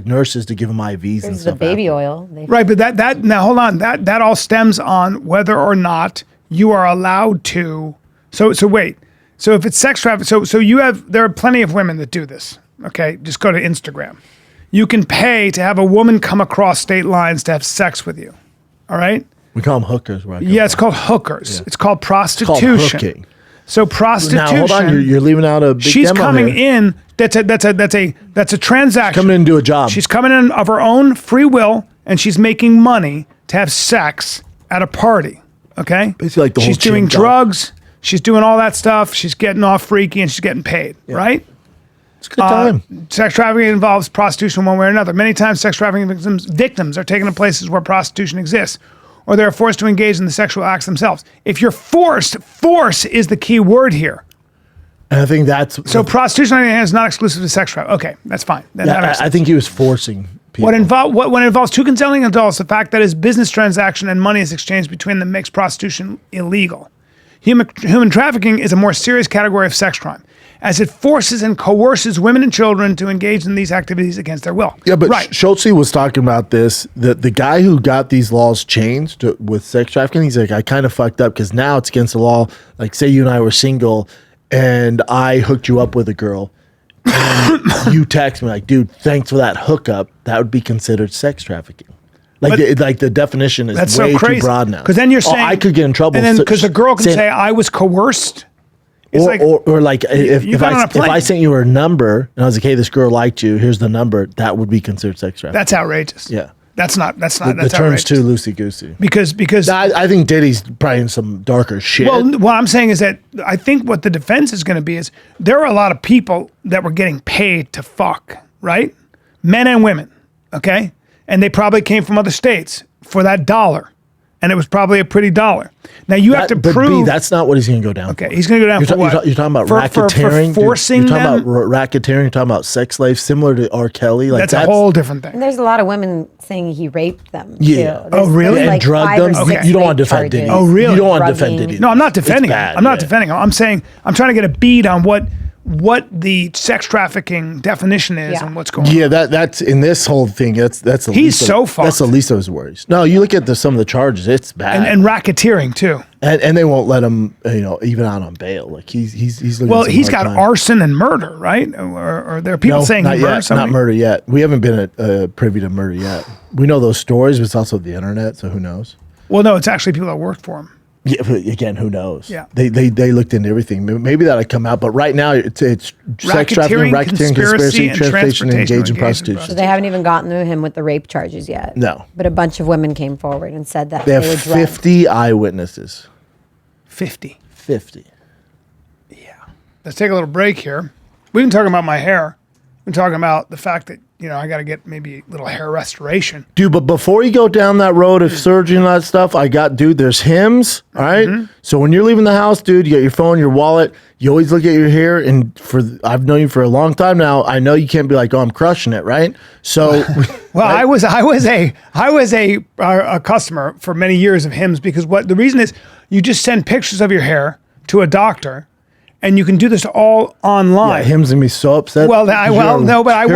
nurses to give them IVs and this is the stuff. baby after. oil. right? But that now hold on, that all stems on whether or not you are allowed to So wait. So if it's sex trafficking, there are plenty of women that do this. Okay, just go to Instagram. You can pay to have a woman come across state lines to have sex with you. All right. We call them hookers, right? Yeah, it's called hookers. Yeah. It's called prostitution. It's called hooking. So prostitution. Now hold on, you're leaving out a big she's demo coming here. in. That's a transaction. Coming in to do a job. She's coming in of her own free will, and she's making money to have sex at a party. Okay, Basically like the whole she's doing chimp job. drugs. She's doing all that stuff. She's getting off freaky, and she's getting paid. Right. It's a good time. Sex trafficking involves prostitution one way or another. Many times, sex trafficking victims are taken to places where prostitution exists, or they are forced to engage in the sexual acts themselves. If you're forced, force is the key word here. And I think that's So prostitution, on the other hand, is not exclusive to sex trafficking. Okay, that's fine. Then that makes I sense. think he was forcing people. When it involves two consenting adults, the fact that it's business transaction and money is exchanged between them makes prostitution illegal. Human trafficking is a more serious category of sex crime, as it forces and coerces women and children to engage in these activities against their will. Yeah, but right. Schultz was talking about this. The guy who got these laws changed with sex trafficking, he's like, I kind of fucked up because now it's against the law. Like, say you and I were single and I hooked you up with a girl and you text me like, dude, thanks for that hookup. That would be considered sex trafficking. Like, the definition is That's way so crazy. too broad now. Because then you're saying I could get in trouble. and then because the girl can saying- say I was coerced. It's or like if got on a plane. I sent you her number and I was like, hey, this girl liked you, here's the number, that would be considered sex trafficking. that's outrageous. Yeah. That's the that's term's outrageous. too loosey goosey. Because I think Diddy's probably in some darker shit. well, what I'm saying is that I think what the defense is going to be is there are a lot of people that were getting paid to fuck, right? Men and women, okay? And they probably came from other states for that dollar. And it was probably a pretty dollar. Now you have to But prove. B, that's not what he's going to go down. Okay, he's going to go down for what? You're talking about For racketeering. forcing you're talking them. about racketeering. You're talking about sex slaves, similar to R. Kelly. Like That's a whole different thing. And there's a lot of women saying he raped them. Yeah. Too. Oh, really? and drugged 5 or them. 6 You don't want to rape defend Diddy. charges. Oh, really? You don't want to Drugging. defend Diddy. No, I'm not defending him. bad, I'm not yeah. defending him. I'm saying I'm trying to get a beat on what the sex trafficking definition is Yeah. and what's going on. Yeah, that's in this whole thing. That's the He's least so of, That's the fucked. least of his worries. No, you look at some of the charges. It's bad, And racketeering too. and they won't let him, even out on bail. Like he's looking Well, at some he's hard got time. arson and murder, right? Or there are people No, saying not he murdered yet. somebody. Not murder yet. We haven't been privy to murder yet. We know those stories, but it's also the internet, so who knows? Well, no, it's actually people that worked for him. Yeah, but again, who knows? Yeah. They looked into everything. Maybe that'll come out, but right now it's sex trafficking, racketeering, conspiracy, and transportation, and engage in engagement in prostitution. So they haven't even gotten to him with the rape charges yet. No. But a bunch of women came forward and said that They they, have were drugged. 50 eyewitnesses. 50. 50. Let's take a little break here. We've been talking about my hair. We've been talking about the fact that, I got to get maybe a little hair restoration. Dude, but before you go down that road of surgery and all that stuff, there's hymns, all right? So when you're leaving the house, dude, you got your phone, your wallet, you always look at your hair, and I've known you for a long time now. I know you can't be like, oh, I'm crushing it, right? So, Well, I was a customer for many years of Hims because the reason is you just send pictures of your hair to a doctor, and you can do this all online. hymns and me so upset. Well, because you're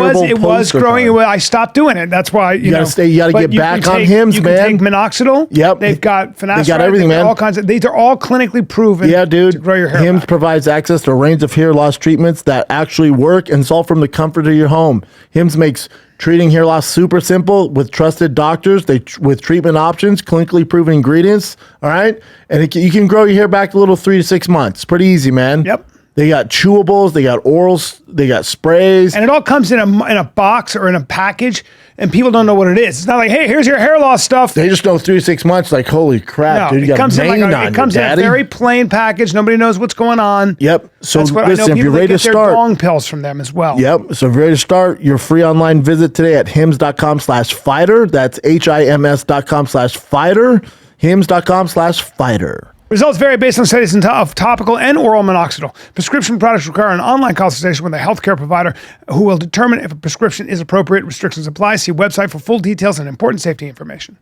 a it was poster growing. card. I stopped doing it. That's why you gotta know. stay- you gotta but get back can on take- Hims, you man. can take minoxidil. Yep. They've got finasteride. got everything, they've got man. All kinds of. These are all clinically proven. Yeah, dude. To grow your hair. Hims back. provides access to a range of hair loss treatments that actually work, and it's all from the comfort of your home. Hims makes treating hair loss super simple with trusted doctors. With treatment options, clinically proven ingredients. All right, and you can grow your hair back a little 3 to 6 months. Pretty easy, man. Yep. They got chewables, they got orals, they got sprays. And it all comes in a box or in a package, and people don't know what it is. It's not like, hey, here's your hair loss stuff. They just know 3 to 6 months. Like, holy crap, No, dude! You it got comes in mane like on it comes you, in a daddy. very plain package. Nobody knows what's going on. Yep. So That's what I listen, know. if People you're that ready to get their start, dong pills from them as well. Yep. So if you're ready to start your free online visit today at hims.com/fighter. That's HIMS.com/fighter. Hims.com/fighter. Results vary based on studies of topical and oral minoxidil. Prescription products require an online consultation with a healthcare provider who will determine if a prescription is appropriate. Restrictions apply. See website for full details and important safety information.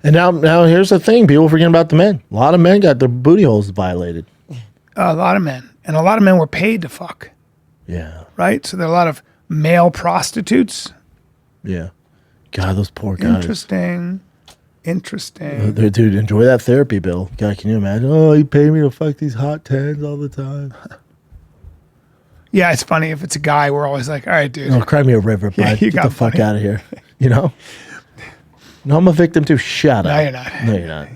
And now here's the thing. People forget about the men. A lot of men got their booty holes violated. A lot of men. And a lot of men were paid to fuck, Yeah. right? So there are a lot of male prostitutes. Yeah. God, those poor guys. Interesting. Interesting. Dude, enjoy that therapy bill. God, can you imagine? Oh, you pay me to fuck these hot tens all the time. Yeah, it's funny. If it's a guy, we're always like, all right, dude. Oh, cry me a river, bud. Yeah, you Get got the fuck money. out of here. You know? No, I'm a victim too. Shut up. No, you're not. No, you're not.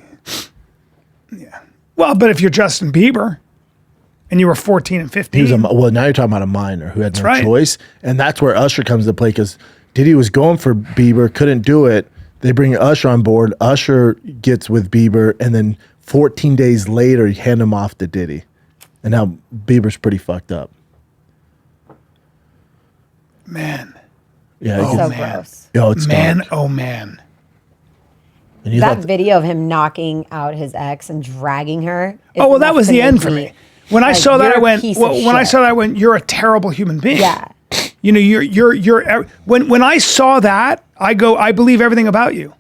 Well, but if you're Justin Bieber and you were 14 and 15. Well, now you're talking about a minor who had no right. choice. And that's where Usher comes into play because Diddy was going for Bieber, couldn't do it. They bring Usher on board. Usher gets with Bieber, and then 14 days later, you hand him off to Diddy. And now Bieber's pretty fucked up. Man. Yeah, So man. gross. Oh, it's Man, dark. oh man. And you That thought- video of him knocking out his ex and dragging her. is Oh, well, that enough was to the make end for me. When I like, saw that, you're I a went, piece of when I shit. saw that, I went, you're a terrible human being. Yeah. You know, when I saw that, I go, I believe everything about you.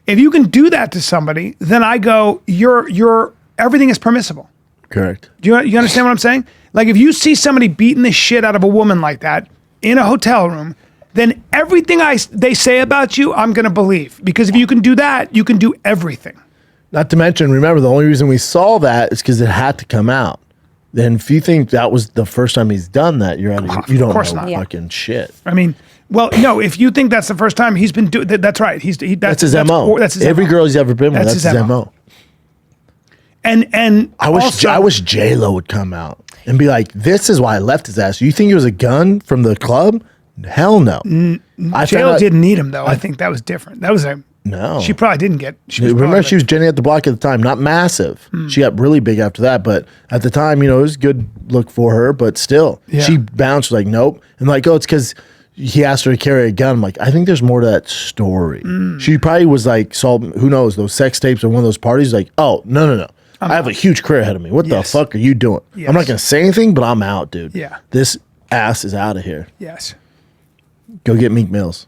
If you can do that to somebody, then I go, everything is permissible. Correct. Do you understand what I'm saying? Like if you see somebody beating the shit out of a woman like that in a hotel room, then everything they say about you, I'm going to believe. Because if you can do that, you can do everything. Not to mention, remember, the only reason we saw that is because it had to come out. Then if you think that was the first time he's done that, you're out of Of you don't course know not. fucking shit. I mean, well, no, if you think that's the first time he's been doing that's right. That's his MO. That's his Every MO. girl he's ever been with, That's that's his his MO. And I wish J-Lo would come out and be like, this is why I left his ass. You think it was a gun from the club? Hell no. I found J-Lo out- didn't need him though. I think that was different. That was a No. She probably didn't get. Remember, she was Jenny at the Block at the time, not massive. She got really big after that, but at the time, it was a good look for her, but still, Yeah. she bounced like, nope. And like, oh, it's because he asked her to carry a gun. I'm like, I think there's more to that story. She probably was like, saw, who knows, those sex tapes or one of those parties, like, oh, no. I have a huge career ahead of me. What Yes. the fuck are you doing? Yes. I'm not going to say anything, but I'm out, dude. Yeah. This ass is out of here. Yes. Go get Meek Mills.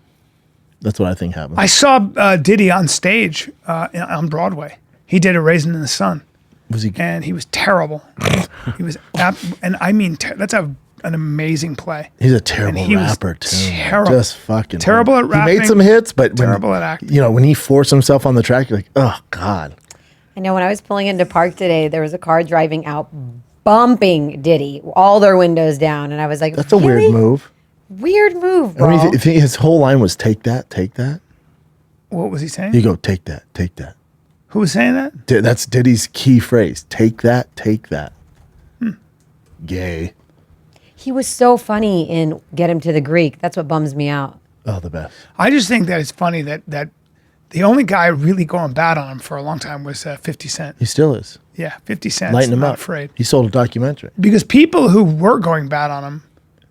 That's what I think happened. I saw Diddy on stage on Broadway. He did a Raisin in the Sun, Was he? and he was terrible. He was, and I mean, that's an amazing play. He's a terrible he was rapper too. terrible. Just fucking Terrible at He made rapping, some hits, but terrible at acting. When he forced himself on the track, you're like, oh god. I know when I was pulling into Park today, there was a car driving out bumping Diddy, all their windows down. And I was like, That's a really? weird move. Weird move, bro. I mean, if his whole line was take that, take that. What was he saying? You go take that, take that. Who was saying that? That's Diddy's key phrase. Take that, take that. Gay. He was so funny in Get Him to the Greek. That's what bums me out. Oh, the best. I just think that it's funny that the only guy really going bad on him for a long time was 50 Cent. He still is. Yeah, 50 Cent. Lighten him not up. afraid. He sold a documentary. Because people who were going bad on him,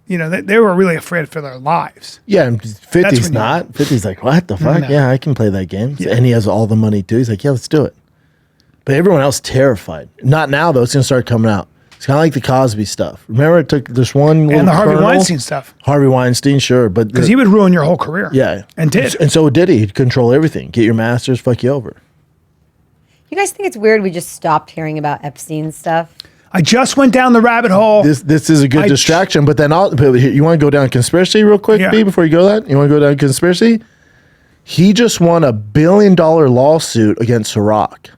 they were really afraid for their lives. Yeah, and 50's when you- not. 50's like, what the fuck? No. Yeah, I can play that game. Yeah. And he has all the money too. He's like, yeah, let's do it. But everyone else terrified. Not now though. It's gonna start coming out. It's kind of like the Cosby stuff. Remember, it took this one little And the Harvey kernel? Weinstein stuff. Harvey Weinstein, sure, but Because he would ruin your whole career. yeah, And did. and so did he. He'd control everything. Get your masters, fuck you over. You guys think it's weird we just stopped hearing about Epstein stuff? I just went down the rabbit hole. This is a good distraction. But then you want to go down conspiracy real quick, Yeah. B, before you go that? You want to go down conspiracy? He just won $1 billion lawsuit against Ciroc.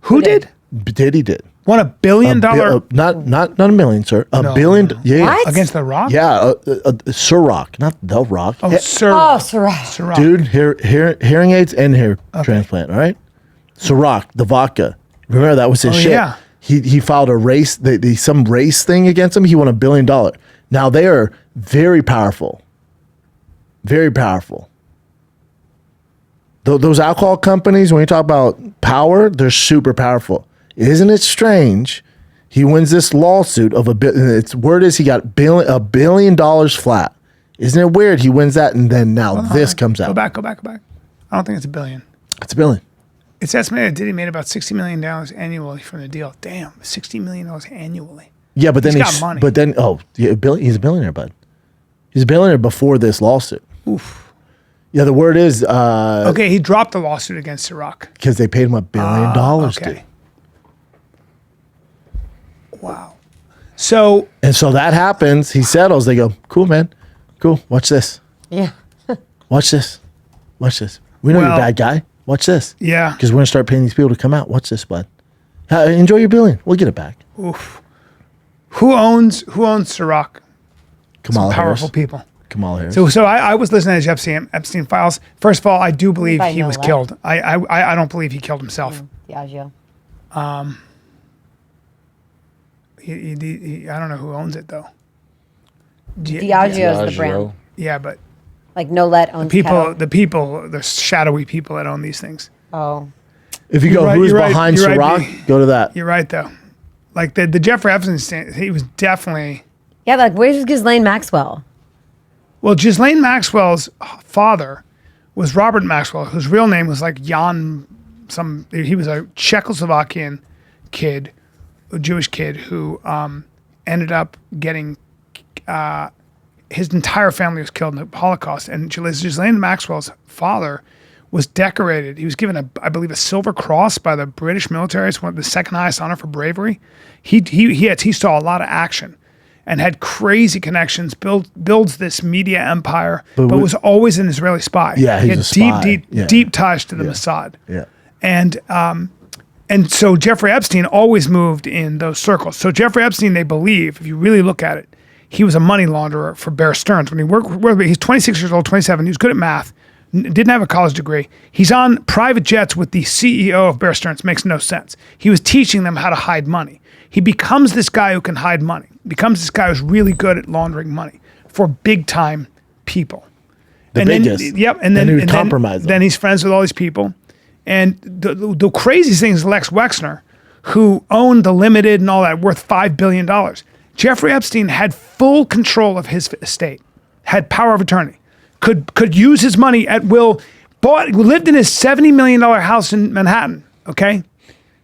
Who did? Diddy did. Won $1 billion Not a million, sir. No, $1 billion. no. Yeah. What? against The Rock? Yeah, Ciroc, not The Rock. Oh, sir. Oh, Sarah. Ciroc. Dude, hearing aids and hair transplant, all right? Ciroc, the vodka. Remember, that was his Oh, shit. yeah. He filed a race, some race thing against him. He won $1 billion. Now, they are very powerful. Very powerful. Those alcohol companies, when you talk about power, they're super powerful. Isn't it strange? He wins this lawsuit of its word is he got $1 billion flat. Isn't it weird? He wins that, and then now this comes out. Go back. I don't think it's $1 billion. It's $1 billion. It's estimated Diddy made about $60 million annually from the deal. Damn, $60 million annually. Yeah, but then He's got money. But then, he's a billionaire, bud. He's a billionaire before this lawsuit. Oof. Yeah, the word is Okay, he dropped the lawsuit against Ciroc. because they paid him $1 billion. Okay. Wow. So And so that happens. He settles. They go, cool, man. Cool. Watch this. Yeah. Watch this. Watch this. We know you're a Well- bad guy. Watch this. Yeah. Because we're going to start paying these people to come out. Watch this, bud. Enjoy your billion. We'll get it back. Oof. Who owns Ciroc? Kamala Powerful Harris. people. Kamala Harris. So I was listening to Epstein files. First of all, I do believe I he know was that. killed. I don't believe he killed himself. Diageo. I don't know who owns it though. Diageo is the brand. Yeah, but Like Nolet owns Kettle. the shadowy people that own these things. Oh. If you go, right, who's you're right, behind you're right, Ciroc? Go to that. You're right though. Like the Jeffrey Epstein, he was definitely. Yeah, like where's Ghislaine Maxwell? Well, Ghislaine Maxwell's father was Robert Maxwell, whose real name was like Jan. He was a Czechoslovakian kid, a Jewish kid who ended up getting. His entire family was killed in the Holocaust, and Ghislaine Maxwell's father was decorated. He was given I believe, a Silver Cross by the British military. It's the second highest honor for bravery. He saw a lot of action, and had crazy connections. Builds this media empire, but was always an Israeli spy. Yeah, he he's had a spy. deep ties to the Mossad. Yeah. And so Jeffrey Epstein always moved in those circles. So Jeffrey Epstein, they believe, if you really look at it, he was a money launderer for Bear Stearns. When he worked he's 26 years old, 27. He was good at math, didn't have a college degree. He's on private jets with the CEO of Bear Stearns. Makes no sense. He was teaching them how to hide money. He becomes this guy who can hide money. Becomes this guy who's really good at laundering money for big time people. The biggest. And then he would compromise them. Then he's friends with all these people. And the crazy thing is Lex Wexner, who owned the Limited and all that, worth $5 billion. Jeffrey Epstein had full control of his estate, had power of attorney, could use his money at will, lived in his $70 million house in Manhattan, okay,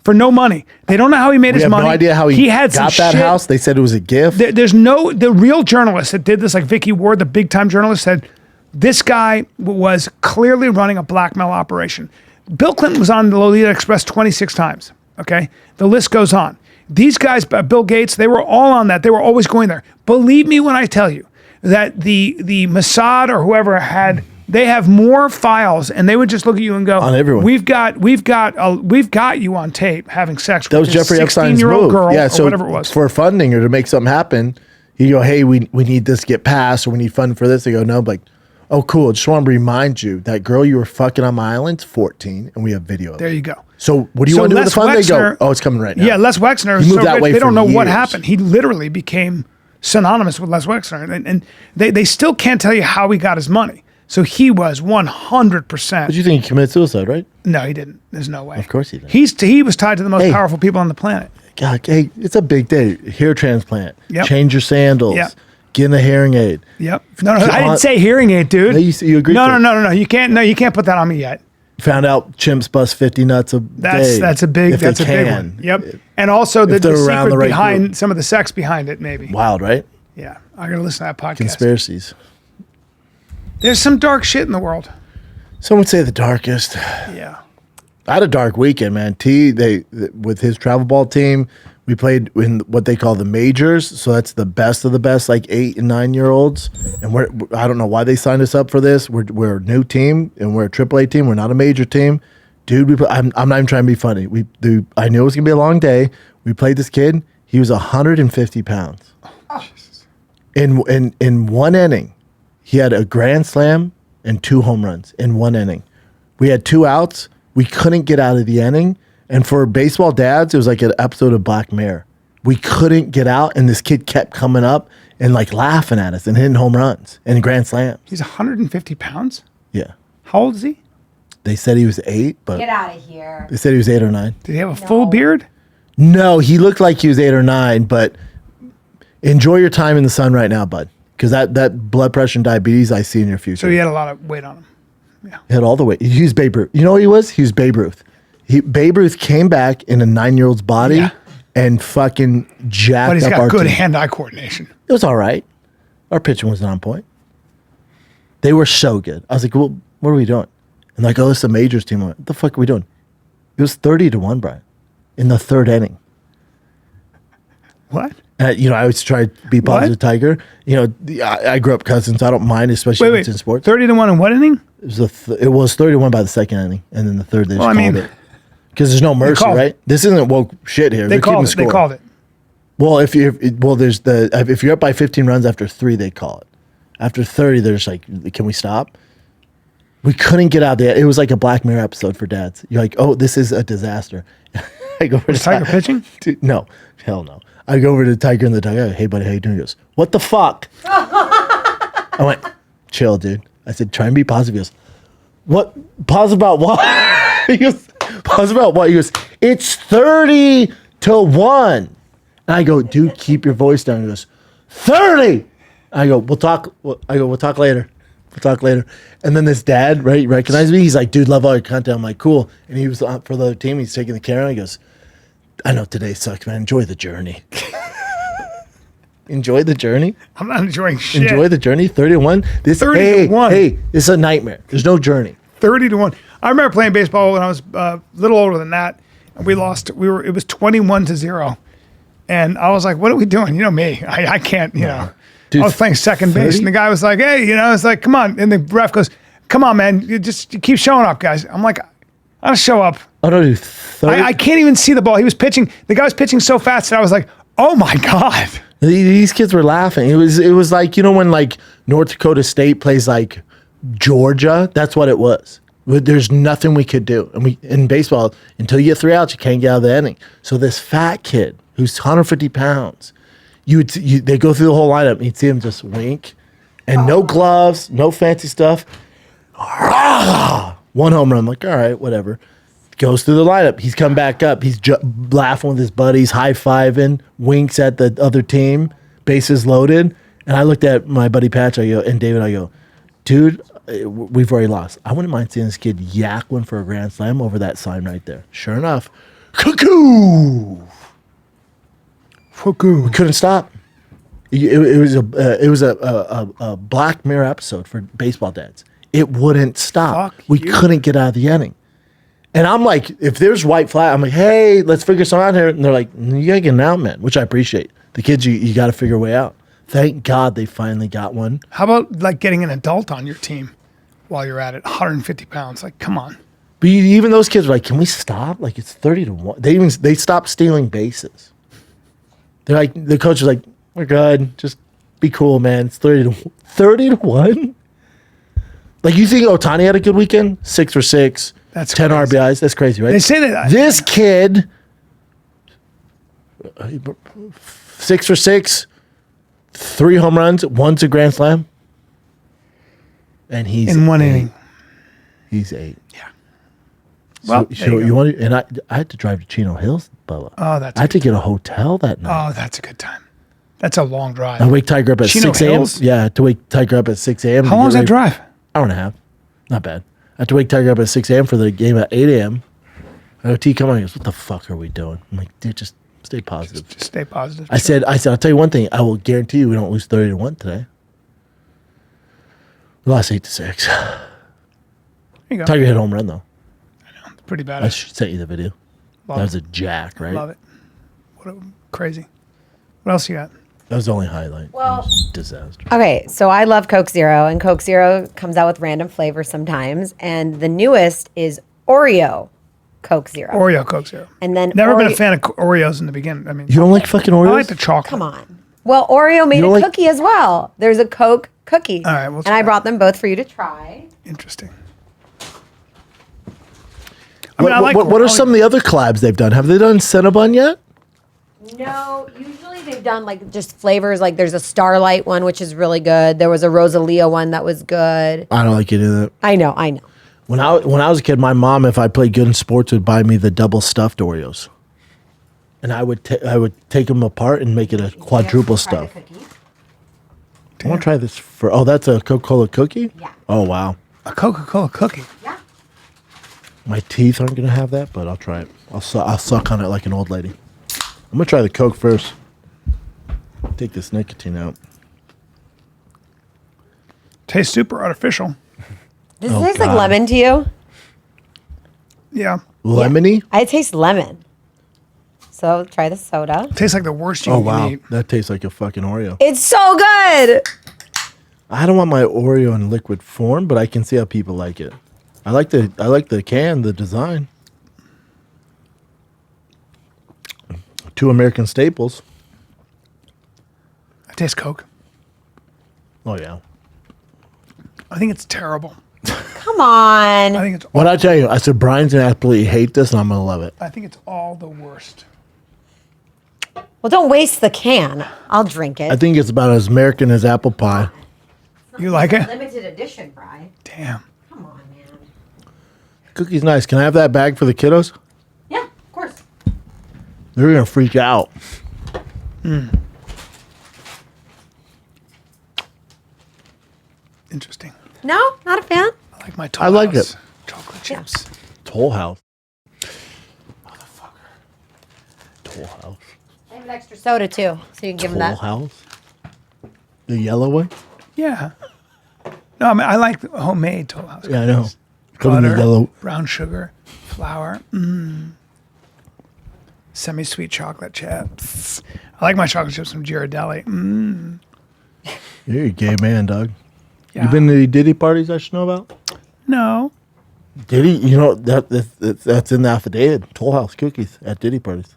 for no money. They don't know how he made his money. We have no idea how he had got that house. They said it was a gift. The real journalist that did this, like Vicky Ward, the big time journalist, said this guy was clearly running a blackmail operation. Bill Clinton was on the Lolita Express 26 times, okay? The list goes on. These guys, Bill Gates, they were all on that. They were always going there. Believe me when I tell you that the Mossad or whoever they have more files, and they would just look at you and go, on everyone. We've got you on tape having sex with That was this Jeffrey Epstein's 16-year-old move. girl, Yeah, or so whatever it was. for funding or to make something happen, you go, hey, we need this to get passed, or we need funding for this. They go, no, like, oh, cool. Just want to remind you that girl you were fucking on my island's 14, and we have video of it. There you go. So what do you want to do with the fund? They go, oh, it's coming right now. Yeah, Les Wexner. He moved that way they don't for know what years. happened. He literally became synonymous with Les Wexner, and they still can't tell you how he got his money. So he was 100%. But you think he committed suicide, right? No, he didn't. There's no way. Of course he didn't. He was tied to the most powerful people on the planet. God, hey, it's a big day. Hair transplant. Yep. Change your sandals. Yep. Getting a hearing aid. Yep. No, I didn't say hearing aid, dude. No, you agreed No, to it. no. You can't put that on me yet. Found out chimps bust 50 nuts a day. That's a big if they big can. one. Yep. And also the they're around secret the right behind group. some of the sex behind it, maybe. Wild, right? Yeah. I gotta listen to that podcast. Conspiracies. There's some dark shit in the world. Some would say the darkest. Yeah. I had a dark weekend, man. With his travel ball team, we played in what they call the majors. So that's the best of the best, like 8 and 9 year olds. And I don't know why they signed us up for this. We're a new team and we're a AAA team. We're not a major team. Dude, I'm not even trying to be funny. I knew it was gonna be a long day. We played this kid. He was 150 pounds. Oh. In one inning, he had a grand slam and 2 home runs in one inning. We had 2 outs. We couldn't get out of the inning. And for baseball dads, it was like an episode of Black Mirror. We couldn't get out, and this kid kept coming up and like laughing at us and hitting home runs and grand slams. He's 150 pounds? Yeah. How old is he? They said he was 8, but Get out of here. they said he was 8 or 9. Did he have a full beard? No, he looked like he was 8 or 9, but enjoy your time in the sun right now, bud. Because that blood pressure and diabetes I see in your future. So he had a lot of weight on him. He had all the weight. He was Babe Ruth. You know what he was? He was Babe Ruth. Babe Ruth came back in a 9-year-old's body Yeah. and fucking jacked But he's up got our good team. hand-eye coordination. It was all right. Our pitching was on point. They were so good. I was like, well, what are we doing? And like, oh, it's the majors team. I went, what the fuck are we doing? It was 30-1, Brian, in the 3rd inning. What? You know, I always try to be positive What? Tiger. You know, I grew up cousins. I don't mind, especially if it's in sports. 30-1 in what inning? It was 31 by the second inning, and then the third they just Well, I called mean, it because there's no mercy, called right? This isn't woke shit here. They They're keeping called it. They score. called it. Well, if you're up by 15 runs after 3, they call it. After 30, they're just like, can we stop? We couldn't get out there. It was like a Black Mirror episode for dads. You're like, oh, this is a disaster. I go over Was Tiger pitching? Dude, no, hell no. I go over to Tiger in the dugout. Hey, buddy, how you doing? He goes, what the fuck? I went, chill, dude. I said, try and be positive. He goes, what? Pause about what? He goes, pause about what? He goes, it's 30-1. And I go, dude, keep your voice down. He goes, 30. I go, we'll talk. We'll talk later. We'll talk later. And then this dad, right, recognized me. He's like, dude, love all your content. I'm like, cool. And he was for the other team. He's taking the camera. He goes, I know today sucks, man. Enjoy the journey. Enjoy the journey. I'm not enjoying shit. Enjoy the journey. 30-1. 30-1. Hey, this is a nightmare. There's no journey. 30-1. I remember playing baseball when I was a little older than that, and we lost. It was 21-0, and I was like, "What are we doing?" You know me. I can't. You know. Dude, I was playing second base, 30? and the guy was like, "Hey, you know," it's like, "Come on," and the ref goes, "Come on, man, you keep showing up, guys." I'm like, "I don't show up." Oh no, dude. 30? I can't even see the ball. He was pitching. The guy was pitching so fast that I was like, "Oh my god." These kids were laughing. It was like, you know, when like North Dakota State plays like Georgia. That's what it was. There's nothing we could do. And in baseball, until you get 3 outs, you can't get out of the inning. So this fat kid who's 150 pounds, they go through the whole lineup. And you'd see him just wink, and no gloves, no fancy stuff. One home run. I'm like, all right, whatever. Goes through the lineup. He's come back up. He's laughing with his buddies, high-fiving, winks at the other team, bases loaded. And I looked at my buddy Patch, and David, I go, dude, we've already lost. I wouldn't mind seeing this kid yak one for a grand slam over that sign right there. Sure enough, cuckoo! Fuku. We couldn't stop. It was a Black Mirror episode for baseball dads. It wouldn't stop. Fuck We you. couldn't get out of the inning. And I'm like, if there's white flag, I'm like, hey, let's figure something out here. And they're like, you gotta get an out, man, which I appreciate. The kids, you got to figure a way out. Thank God they finally got one. How about like getting an adult on your team while you're at it? 150 pounds. Like, come on. But even those kids were like, can we stop? Like, it's 30-1. They stopped stealing bases. They're like, the coach was like, we're good. Just be cool, man. It's 30-1. Like, you think Ohtani had a good weekend? 6 for 6. That's 10 crazy. RBIs. That's crazy, right? They say that. This kid, 6 for 6, 3 home runs, 1's a grand slam, and he's in one 8. inning. He's 8. Yeah. Well, So there you you go. want to, and I had to drive to Chino Hills, Bubba. Oh, that's I had to get a hotel that night. Oh, that's a good time. That's a long drive. I wake Tiger up at Chino 6 a.m. Hills? Yeah, to wake Tiger up at 6 a.m. How long is that drive? Hour and a half. Not bad. I had to wake Tiger up at 6 a.m. for the game at 8 a.m. I go, T, come on. He goes, what the fuck are we doing? I'm like, dude, just stay positive. Just stay positive. I said, I'll tell you one thing. I will guarantee you we don't lose 30-1 today. We lost 8-6. There you go. Tiger hit a home run, though. It's pretty bad. I should send you the video. Love That was it. a jack, right? Love it. What a crazy. What else you got? That was the only highlight. Well- It was a disaster. Okay, so I love Coke Zero, and Coke Zero comes out with random flavors sometimes, and the newest is Oreo Coke Zero. Oreo Coke Zero. And then Never been a Oreo- fan of Oreos in the beginning. I mean, You don't like fucking Oreos? I like the chocolate. Come on. Well, Oreo made You a don't like- cookie as well. There's a Coke cookie. All right, we'll and try I it. brought them both for you to try. Interesting. I mean, I like what are Oreo. some of the other collabs they've done? Have they done Cinnabon yet? No, usually they've done like just flavors. Like there's a Starlight one, which is really good. There was a Rosalia one that was good. I don't like any of that. I know. When I was a kid, my mom, if I played good in sports, would buy me the double stuffed Oreos, and I would take them apart and make it a quadruple stuff. I want to try this for. Oh, that's a Coca-Cola cookie. Yeah. Oh wow, A Coca-Cola cookie. Yeah. my teeth aren't gonna have that, but I'll try it. I'll suck on it like an old lady. I'm gonna try the Coke first. Take this nicotine out. Tastes super artificial. Does it Oh, taste like God. lemon to you? Yeah. Lemony. I taste lemon. So try the soda. Tastes like the worst you Oh can wow, eat. that tastes like a fucking Oreo. It's so good. I don't want my Oreo in liquid form, but I can see how people like it. I like the can, the design. Two American staples. I taste Coke. Oh yeah. I think it's terrible. Come on. I think it's What I tell you, I said Brian's gonna absolutely hate this, and I'm gonna love it. I think it's all the worst. Well, don't waste the can. I'll drink it. I think it's about as American as apple pie. You like it? Limited edition, Bri. Damn. Come on, man. Cookie's nice. Can I have that bag for the kiddos? Yeah, of course. They're gonna freak out. Interesting. No, not a fan. I like my Toll I like House it. chocolate chips. Toll House. Motherfucker. Toll House. I have an extra soda too, so you can give him Toll that. House. The yellow one. Yeah. No, I mean I like the homemade Toll House. Yeah, I know. cookies. Come in the Butter, yellow. brown sugar, flour, semi-sweet chocolate chips. I like my chocolate chips from Ghirardelli. You're a gay man, dog. Yeah. You been to the Diddy parties I should know about? No. Diddy, you know that's in the affidavit. Toll House cookies at Diddy parties.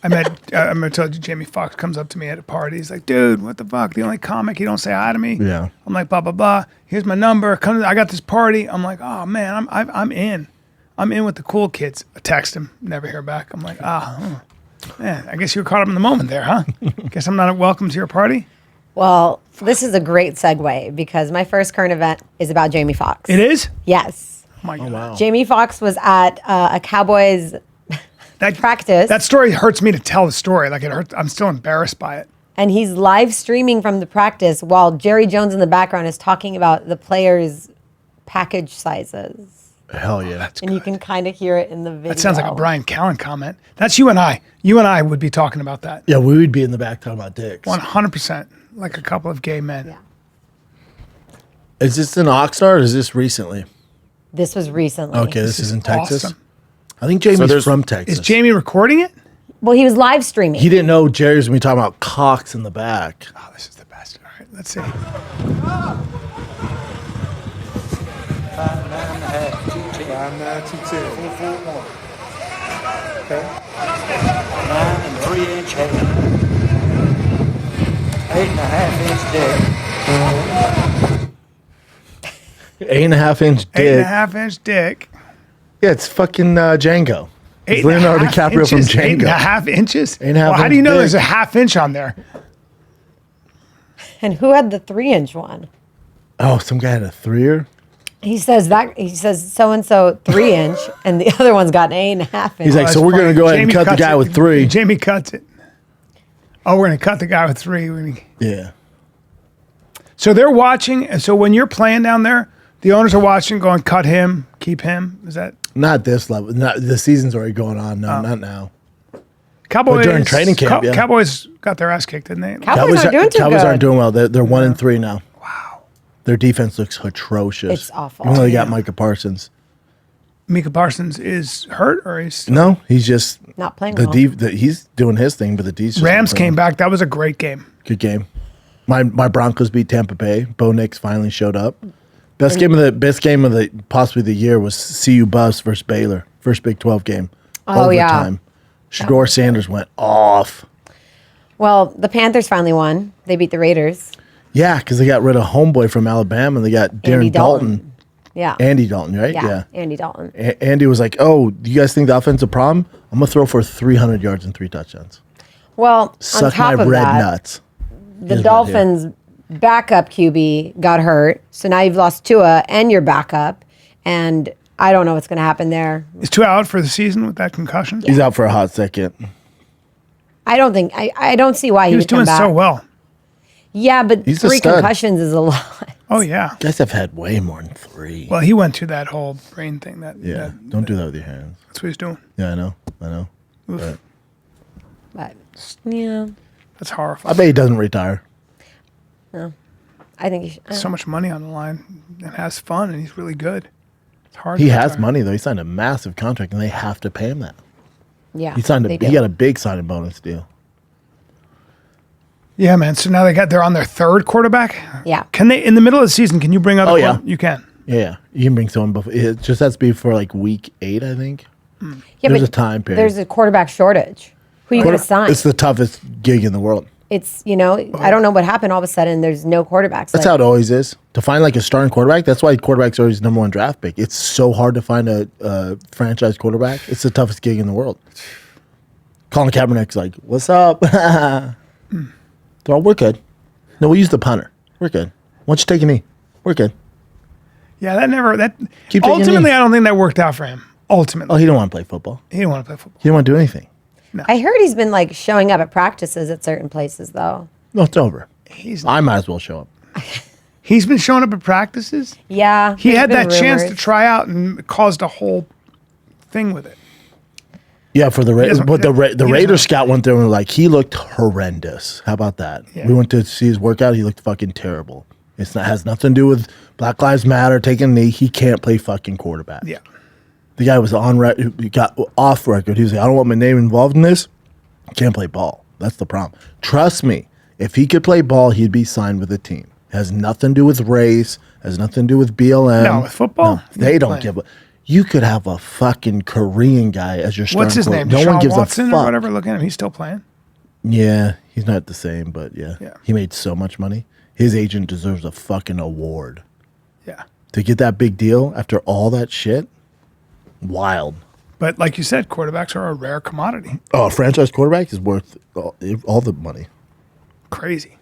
I'm gonna tell you, Jamie Foxx comes up to me at a party. He's like, "Dude, what the fuck? The only comic you don't say hi to me." Yeah. I'm like, "Blah blah blah. Here's my number. Come. I got this party." I'm like, "Oh man, I'm in. I'm in with the cool kids." I text him, never hear back. I'm like, man, I guess you were caught up in the moment there, huh? Guess I'm not welcome to your party. Well, this is a great segue because my first current event is about Jamie Foxx. It is. Yes. Oh my god. Wow. Jamie Foxx was at a Cowboys That practice. That story hurts me to tell the story. Like it hurts. I'm still embarrassed by it. And he's live streaming from the practice while Jerry Jones in the background is talking about the players' package sizes. Hell yeah. And you can kind of hear it in the video. That sounds like a Bryan Callen comment. That's you and I. You and I would be talking about that. Yeah, we would be in the back talking about dicks. 100%. Like a couple of gay men. Yeah. Is this in Oxnard or is this recently? This was recently. Okay, this is in Texas. Awesome. I think Jamie's there's- from Texas. Is Jamie recording it? Well, he was live streaming. He didn't know Jerry's going to be talking about cocks in the back. Oh, this is the best. All right, let's see. 9 3-inch head. 8.5-inch dick. 8.5-inch dick. 8.5-inch dick. Yeah, it's fucking Django. It's 8.5 Leonardo DiCaprio from inches? Django. 8.5 inches? 8.5 Well, how do you inch know dick. there's a half inch on there? And who had the 3-inch one? Oh, some guy had a 3-er? He says so and so 3-inch, and the other one's got an 8.5 inch. He's like, That's so we're going funny. to go ahead and Jamie cut the cuts guy it. with 3. Jamie cuts it. Oh, we're going to cut the guy with 3. Yeah. So they're watching. And so when you're playing down there, the owners are watching, going, cut him, keep him. Is that Not this level. Not the season's already going on. No, not now. Cowboys? during training camp, yeah. Cowboys got their ass kicked, didn't they? Cowboys aren't doing too Cowboys good. aren't doing well. They're 1-3 now. Wow. Their defense looks atrocious. It's awful. Even though they got Micah Parsons. Micah Parsons is hurt, or he's No, he's just Not playing the well. he's doing his thing, but the D's just Rams not came playing. back. That was a great game. Good game. My Broncos beat Tampa Bay. Bo Nix finally showed up. Best game of the possibly the year was CU Buffs versus Baylor. First Big 12 game. Oh, yeah. Overtime. Shador Sanders went off. Well, the Panthers finally won. They beat the Raiders. Yeah, because they got rid of homeboy from Alabama and they got Darren Andy Dalton. Yeah. Andy Dalton, right? Yeah. Andy Dalton. Andy was like, "Oh, do you guys think the offense a problem? I'm gonna throw for 300 yards and 3 touchdowns. Well, on Suck my top of red that, nuts." the Is right Dolphins' backup QB got hurt. So now you've lost Tua and your backup. And I don't know what's going to happen there. Is Tua out for the season with that concussion? He's out for a hot second. I don't think, I don't see why He he was would come doing back. so well. Yeah, but He's a 3 stud. concussions is a lot. Oh yeah. Guys have had way more than 3. Well, he went through that whole brain thing. Yeah, don't do that with your hands. That's what he's doing. Yeah, I know. But But, yeah, That's I horrifying. bet he doesn't retire. I think you should. So much money on the line and has fun, and he's really good. It's hard. He to has retire. money though. He signed a massive contract, and they have to pay him that. Yeah, He signed. they He do. got a big signing bonus deal. Yeah, man. So now they're on their third quarterback. Yeah. Can they in the middle of the season? Can you bring other? Oh, yeah. You can. Yeah, you can bring someone before. It just has to be for like week 8, I think. Yeah, There's but a time period. There's a quarterback shortage. Who are you going to sign? It's the toughest gig in the world. It's, I don't know what happened. All of a sudden, there's no quarterbacks. That's how it always is. To find like a starting quarterback, that's why quarterback's always number 1 draft pick. It's so hard to find a franchise quarterback. It's the toughest gig in the world. Colin Kaepernick's like, "What's up?" So we're good. No, we use the punter. We're good. Why don't you take a knee? We're good. Yeah, Keep taking ultimately, knee. I don't think that worked out for him. Ultimately, Oh, he don't want to play football. he didn't want to play football. He don't want to do anything. I heard he's been like showing up at practices at certain places, though. No, it's over. He's I might as well show up. He's been showing up at practices. Yeah. He there's had been that chance to rumors. try out and caused a whole thing with it. Yeah, for the doesn't- but the he doesn't- Raiders scout went there and were like, he looked horrendous. How about that? Yeah. We went to see his workout. He looked fucking terrible. Has nothing to do with Black Lives Matter taking a knee. He can't play fucking quarterback. Yeah. The guy was on record. He got off record. He was like, I don't want my name involved in this. Can't play ball. That's the problem. Trust me. If he could play ball, he'd be signed with a team. Has nothing to do with race. Has nothing to do with BLM. No, with football? No, they He's don't playing. give a. You could have a fucking Korean guy as your starting What's his name? quarterback. No one Deshaun gives Watson a fuck. or whatever. Look at him. He's still playing. Yeah, he's not the same, but yeah. Yeah. He made so much money. His agent deserves a fucking award. Yeah. To get that big deal after all that shit, wild. But like you said, quarterbacks are a rare commodity. Oh, a franchise quarterback is worth all the money. Crazy.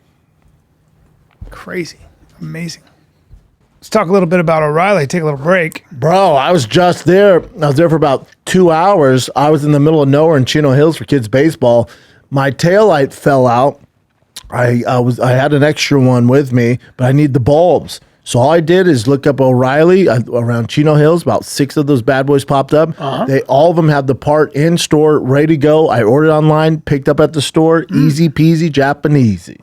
Crazy. Amazing. Let's talk a little bit about O'Reilly. Take a little break. Bro, I was just there. I was there for about 2 hours. I was in the middle of nowhere in Chino Hills for kids baseball. My taillight fell out. I had an extra one with me, but I need the bulbs. So all I did is look up O'Reilly around Chino Hills. About 6 of those bad boys popped up. All of them have the part in store, ready to go. I ordered online, picked up at the store. Easy peasy, Japanesey.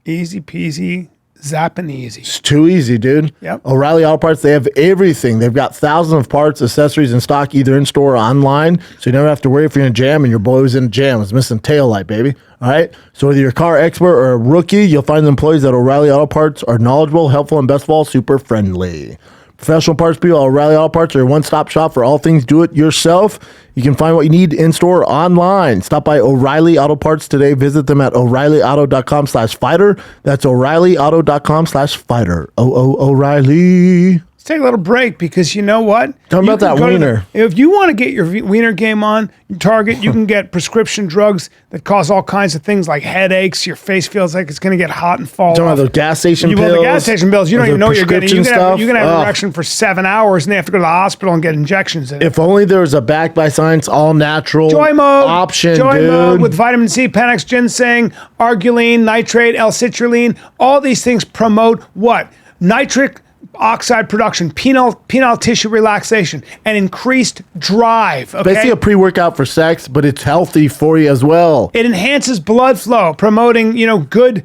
Easy peasy, zapping easy. It's too easy, dude. Yep. O'Reilly Auto Parts, they have everything. They've got thousands of parts, accessories in stock, either in store or online. So you never have to worry if you're in a jam and your boy was in a jam. It's missing taillight, baby. All right. So whether you're a car expert or a rookie, you'll find the employees at O'Reilly Auto Parts are knowledgeable, helpful, and best of all, super friendly. Professional parts people, O'Reilly Auto Parts are your one-stop shop for all things do-it-yourself. You can find what you need in-store or online. Stop by O'Reilly Auto Parts today. Visit them at O'ReillyAuto.com/fighter. That's O'ReillyAuto.com/fighter. O'Reilly. Let's take a little break because you know what? Tell me You about can that go to wiener. if you want to get your wiener game on, Target, you can get prescription drugs that cause all kinds of things like headaches. Your face feels like it's going to get hot and fall Talking off. about those gas station pills. Well, the gas station bills, you or don't even the know what you're getting. prescription stuff. You can have an Ugh. erection for 7 hours and they have to go to the hospital and get injections in it. If only there was a backed by science, all natural Joy mode option, Joy dude. mode with vitamin C, Panax, ginseng, arginine, nitrate, L-citrulline. All these things promote what? Nitric oxide production, penile tissue relaxation, and increased drive. Okay? Basically a pre-workout for sex, but it's healthy for you as well. It enhances blood flow, promoting good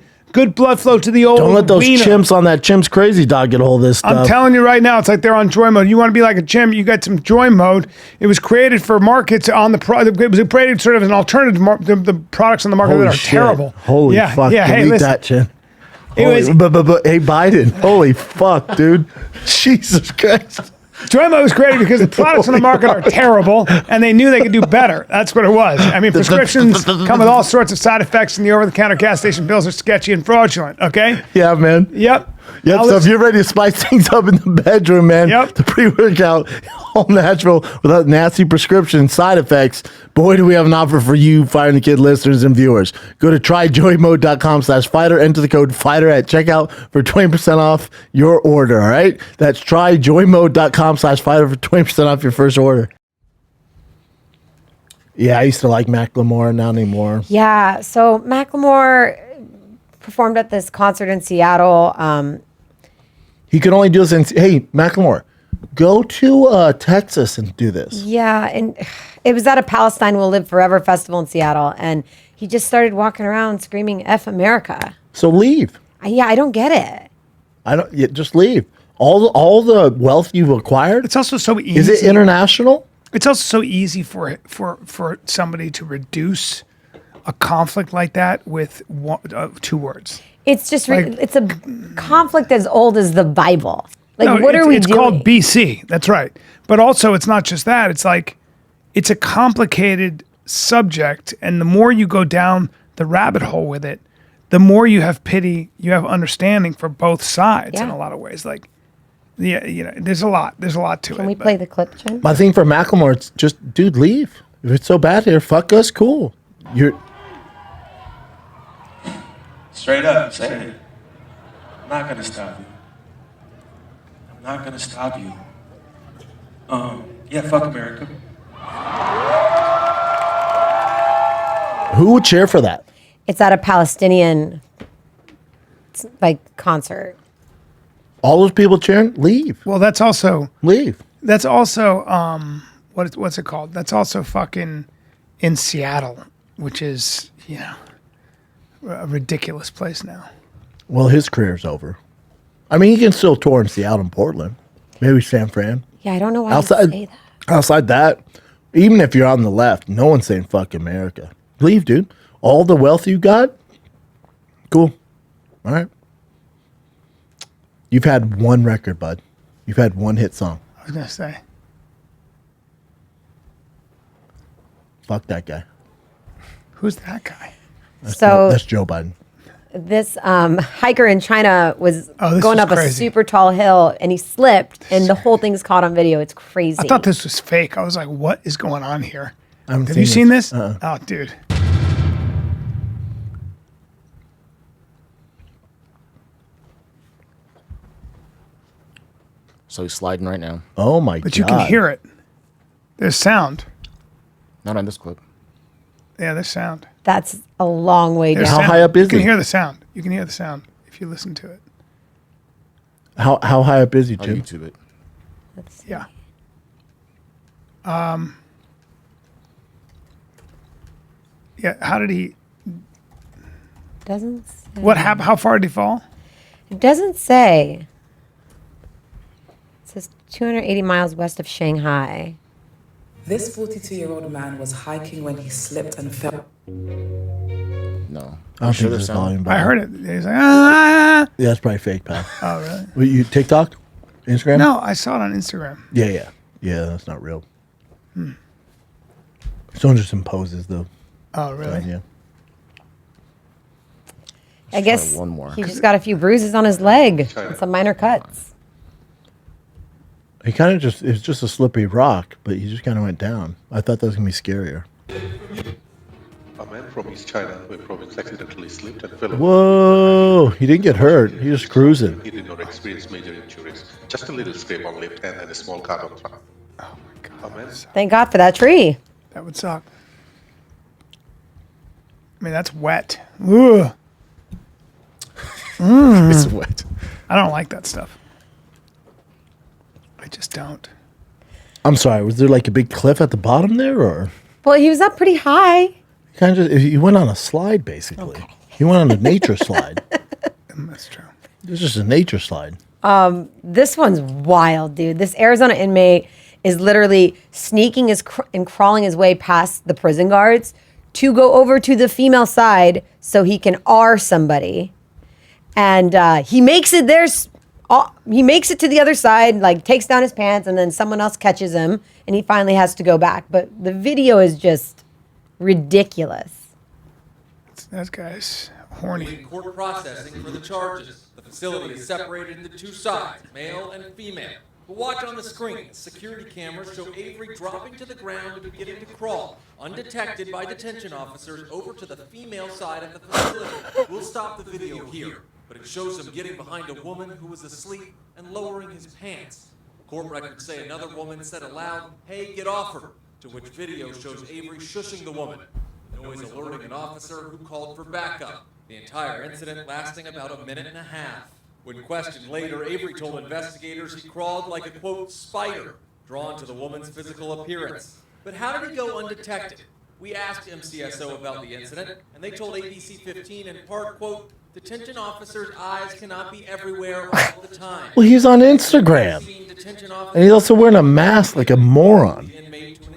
blood flow to the old Don't let those wiener. chimps on that Chimp's Crazy dog get a hold of this stuff. I'm telling you right now, it's like they're on joy mode. You want to be like a chimp, you got some joy mode. It was created for markets on the it was created sort of as an alternative to the products on the market Holy that are shit. terrible. Holy fuck. Yeah, hey, Delete listen. that shit. It was- But hey, Biden. Holy fuck, dude. Jesus Christ. Joy mode was created because the products on the market are terrible and they knew they could do better. That's what it was. I mean, prescriptions come with all sorts of side effects and the over-the-counter gas station bills are sketchy and fraudulent, okay? Yeah, man. Yep. Yep, Now so if listen- you're ready to spice things up in the bedroom, man, Yep. the pre-workout, all natural, without nasty prescription side effects, boy, do we have an offer for you, Fire and the Kid listeners and viewers. Go to tryjoymode.com/fighter, enter the code FIGHTER at checkout for 20% off your order, all right? That's tryjoymode.com/fighter for 20% off your first order. Yeah, I used to like Macklemore, not anymore. Yeah. So Macklemore performed at this concert in Seattle. He could only do this in, hey, Macklemore, go to Texas and do this. Yeah, and it was at a Palestine Will Live Forever festival in Seattle, and he just started walking around screaming "F America." So leave. Yeah, I don't get it. Just leave. All the wealth you've acquired. It's also so easy. Is it international? It's also so easy for somebody to reduce a conflict like that with 2 words. It's just Like- it's a conflict as old as the Bible. Like, No, what are we it's doing? called BC. That's right. But also, it's not just that. It's like, it's a complicated subject. And the more you go down the rabbit hole with it, the more you have pity, you have understanding for both sides in Yeah. a lot of ways. Like, yeah, you know, there's a lot to it. Can we but- play the clip, Jim? My thing for Macklemore, it's just, dude, leave. If it's so bad here, fuck us, cool. You're Straight up, say it. I'm not gonna stop you. I'm not gonna stop you. Yeah, fuck America. who would cheer for that? It's at a Palestinian like concert. All those people cheering, leave, Well, that's also leave. what's it called? That's also fucking in Seattle, which is, you know, a ridiculous place now. Well, his career's over. I mean, he can still tour in Seattle and Portland, maybe San Fran. Yeah, I don't know why Outside, you say that. outside that, even if you're on the left, no one's saying fuck America. Leave, dude. All the wealth you got, cool. All right. You've had one record, bud. You've had one hit song. I was gonna say, Fuck that guy. who's that guy? So That's Joe Biden. this hiker in China was Oh, this going was up a crazy. super tall hill and he slipped and the whole thing's caught on video. It's crazy. I thought this was fake. I was like, what is going on here? I haven't Have you seen this? Uh-uh. Oh, dude. So he's sliding right now. Oh my god! But you can hear it. There's sound. Not on this clip. Yeah, there's sound. That's a long way There's down. How sound. high up is You can he? hear the sound. You can hear the sound if you listen to it. How high up is he, I'll Jim? YouTube it. Yeah. Yeah. How did he? Doesn't say. What happened? How far did he fall? It doesn't say. It says 280 miles west of Shanghai. This 42-year-old man was hiking when he slipped and fell. No. I don't Sure think there's there's volume. I heard it. He's like, ah. Yeah, that's probably fake, pal. Oh, really? Were you TikTok, Instagram? No, I saw it on Instagram. Yeah. That's not real. Someone just imposes the. Oh, really? Yeah. I guess try one more. he just got a few bruises on his leg and some minor cuts. He kind of just, it's just a slippery rock, but he just kind of went down. I thought that was going to be scarier. A man from East China who province accidentally slipped and fell. Whoa, he didn't get hurt. He just cruising. He did not experience major injuries, just a little scrape on left hand and a small cut on thumb. Oh, my God. A man Thank God for that tree. That would suck. I mean, that's wet. Ugh. It's wet. I don't like that stuff. I just don't. I'm sorry, was there like a big cliff at the bottom there, or Well, he was up pretty high. kind of just, he went on a slide basically? Okay. He went on a nature slide. That's true. It's just a nature slide. This one's wild, dude. This Arizona inmate is literally sneaking and crawling his way past the prison guards to go over to the female side so he can R somebody. And he makes it there. He makes it to the other side, like takes down his pants, and then someone else catches him, and he finally has to go back. But the video is just ridiculous. That guy's horny. In court processing for the charges. The facility is separated into 2 sides, male and female. But watch on the screen. Security cameras show Avery dropping to the ground and beginning to crawl, undetected by detention officers, over to the female side of the facility. We'll stop the video here, but it shows him getting behind a woman who was asleep and lowering his pants. Court records say another woman said aloud, "Hey, get off her," to which video shows Avery shushing the woman. The noise alerting an officer who called for backup. The entire incident lasting about a minute and a half. When questioned later, Avery told investigators he crawled like a, quote, spider, drawn to the woman's physical appearance. But how did he go undetected? We asked MCSO about the incident, and they told ABC 15 in part, quote, detention officers' eyes cannot be everywhere all the time. Well, he's on Instagram, Detention and he's also wearing a mask like a moron. inmate to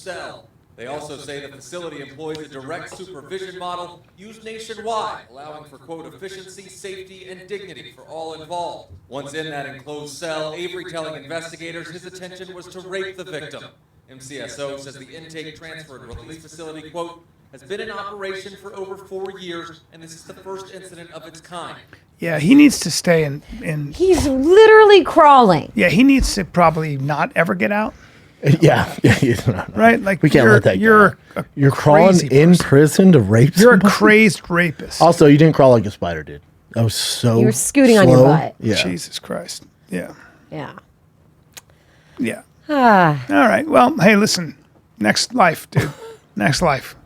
cell. They also say the facility employs a direct supervision model used nationwide, allowing for, quote, efficiency, safety, and dignity for all involved. Once in that enclosed cell, Avery telling investigators his intention was to rape the victim. MCSO says the intake, transfer, and release facility, quote, has been in operation for over 4 years, and this is the first incident of its kind. Yeah, he needs to stay in. He's literally crawling. Yeah, he needs to probably not ever get out. Yeah. Right? Like We can't let that You're go. You're crawling crazy in person. prison to rape You're somebody? a crazed rapist. Also, you didn't crawl like a spider did. That was so You were scooting on your slow. butt. Yeah. Jesus Christ. Yeah. Yeah. Yeah. Ah. All right. Well, hey, listen. Next life, dude. Next life.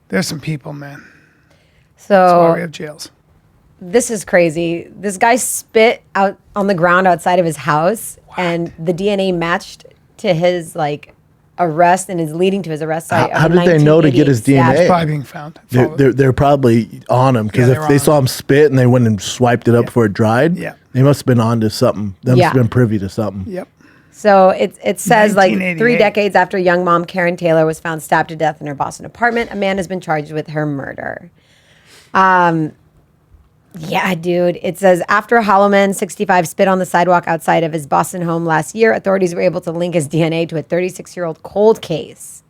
There's some people, man. That's why we So have jails. this is crazy. This guy spit out on the ground outside of his house, and the DNA matched to his like arrest and is leading to his arrest. How did they know to get his DNA? It's probably being found. They're probably on him because Yeah, if they're they on saw him spit and they went and swiped it up before it dried, Yeah. they must have been on to something. They must Yeah. have been privy to something. Yep. So it says like 3 1988. decades after young mom Karen Taylor was found stabbed to death in her Boston apartment, a man has been charged with her murder. Yeah, dude. It says after Holloman, 65, spit on the sidewalk outside of his Boston home last year, authorities were able to link his DNA to a 36-year-old cold case.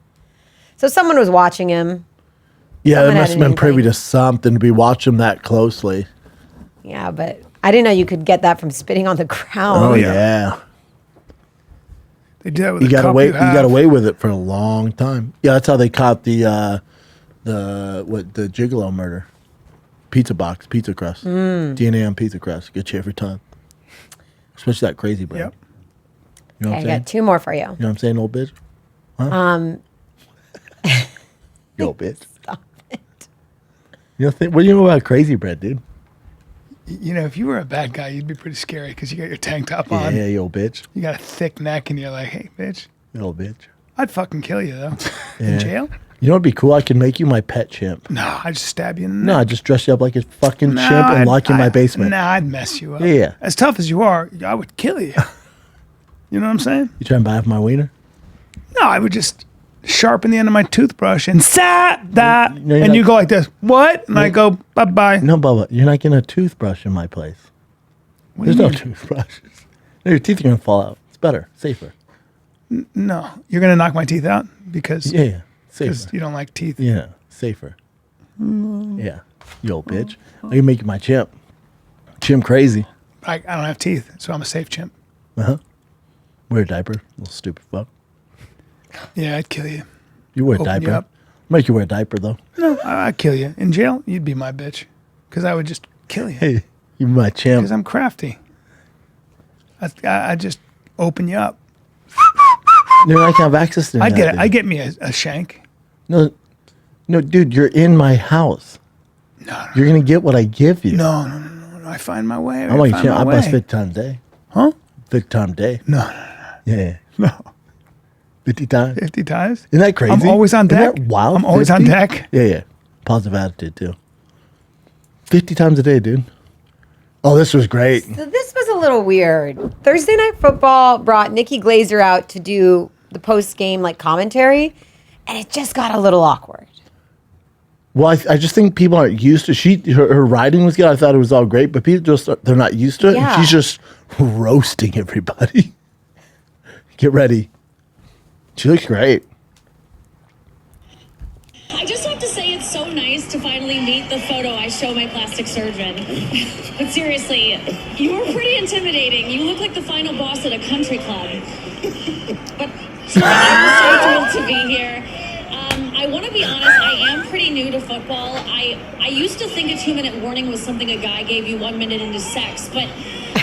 So someone was watching him. Yeah, Someone they had must have an been privy inkling. to something to be watching that closely. Yeah, but I didn't know you could get that from spitting on the ground. Oh, yeah. They did that with You the got cup away. you You have. got away with it for a long time. Yeah, that's how they caught the Gigolo murder. Pizza box, pizza crust, DNA on pizza crust. Get you every time. Especially that crazy bread. Yep. You know what Okay, I'm I saying? got 2 more for you. You know what I'm saying, old bitch? Huh? You old bitch. Stop it. You know, what do you know about crazy bread, dude? You know, if you were a bad guy, you'd be pretty scary because you got your tank top on. Yeah, you old bitch. You got a thick neck, and you're like, hey, bitch. You old bitch. I'd fucking kill you, though. Yeah. In jail? You know what'd be cool? I can make you my pet chimp. No, I'd just stab you in the No, I neck. just dress you up like a fucking No, chimp and I'd- lock you in my basement. Nah, I'd mess you up. Yeah. As tough as you are, I would kill you. You know what I'm saying? You try and buy off my wiener? No, I would just sharpen the end of my toothbrush and that. No, you're And you not- go like this. What? And I go, bye-bye. No, Bubba, you're not getting a toothbrush in my place. What There's do you no mean? toothbrushes. No, your teeth are going to fall out. It's better, safer. No. You're going to knock my teeth out? Because Yeah, because safer. you don't like teeth. Yeah, safer. Yeah, you old bitch. I can make you my chimp. Chimp crazy. I don't have teeth, so I'm a safe chimp. Wear a diaper, little stupid fuck. Yeah, I'd kill you. You wear a Open you diaper. up. Make you wear a diaper, though. No, I'd kill you. In jail, you'd be my bitch. Because I would just kill you. Hey, you my chimp. Because I'm crafty. I just open you up. Dude, I can have access to I'd that, I'd dude. get me a shank. No, dude, you're in my house. No, You're going to get what I give you. no. I find my way. I'm like, find chimp. my I bust way. 50 times a day. Huh? 50 times a day. No, Yeah. no. 50 times. 50 times? Isn't that crazy? I'm always on deck. Isn't that wild? I'm always on 50? deck. Yeah. Positive attitude, too. 50 times a day, dude. Oh, this was great. So this was a little weird. Thursday Night Football brought Nikki Glaser out to do the post-game like commentary, and it just got a little awkward. Well, I just think people aren't used to. Her writing was good. I thought it was all great, but people they're not used to it. Yeah. And she's just roasting everybody. Get ready. She looks great. I just have to say it's so nice to finally meet the photo I show my plastic surgeon. But seriously, you were pretty intimidating. You look like the final boss at a country club. But I'm so thrilled to be here. I want to be honest, I am pretty new to football. I used to think a 2-minute warning was something a guy gave you 1 minute into sex, but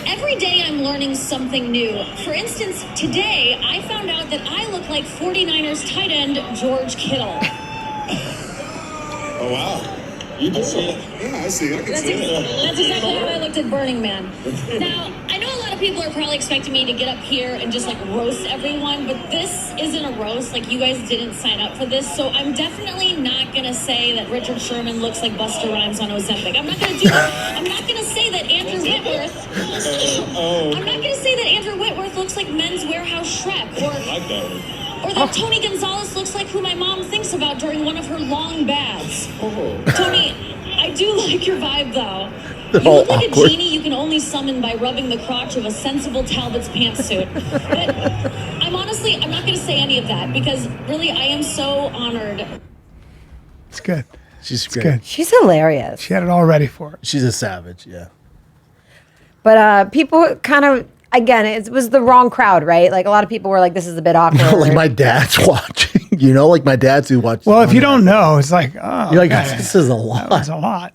every day I'm learning something new. For instance, today I found out that I look like 49ers tight end George Kittle. Oh, wow. You do see it? Yeah, I see it. I can see it. That's exactly how I looked at Burning Man. Now, I know a lot of people are probably expecting me to get up here and just like roast everyone, but this isn't a roast. Like, you guys didn't sign up for this, so I'm definitely not gonna say that Richard Sherman looks like Busta Rhymes on Ozempic. I'm not gonna do that. I'm not gonna say that Andrew Whitworth. I'm not gonna say that Andrew Whitworth looks like Men's Warehouse Shrek or. I like that one. Or that Tony Gonzalez looks like who my mom thinks about during one of her long baths. Tony, I do like your vibe though. You look like a genie you can only summon by rubbing the crotch of a sensible Talbot's pantsuit. But I'm not going to say any of that because really I am so honored. It's good. She's great. Good. She's hilarious. She had it all ready for it. She's a savage, yeah. But people kind of, again, it was the wrong crowd, right? Like a lot of people were like, this is a bit awkward. Like my dad's watching, like my dad's who watches. Well, if you don't know, it's like, oh, you're like, okay. this is a lot. That was a lot.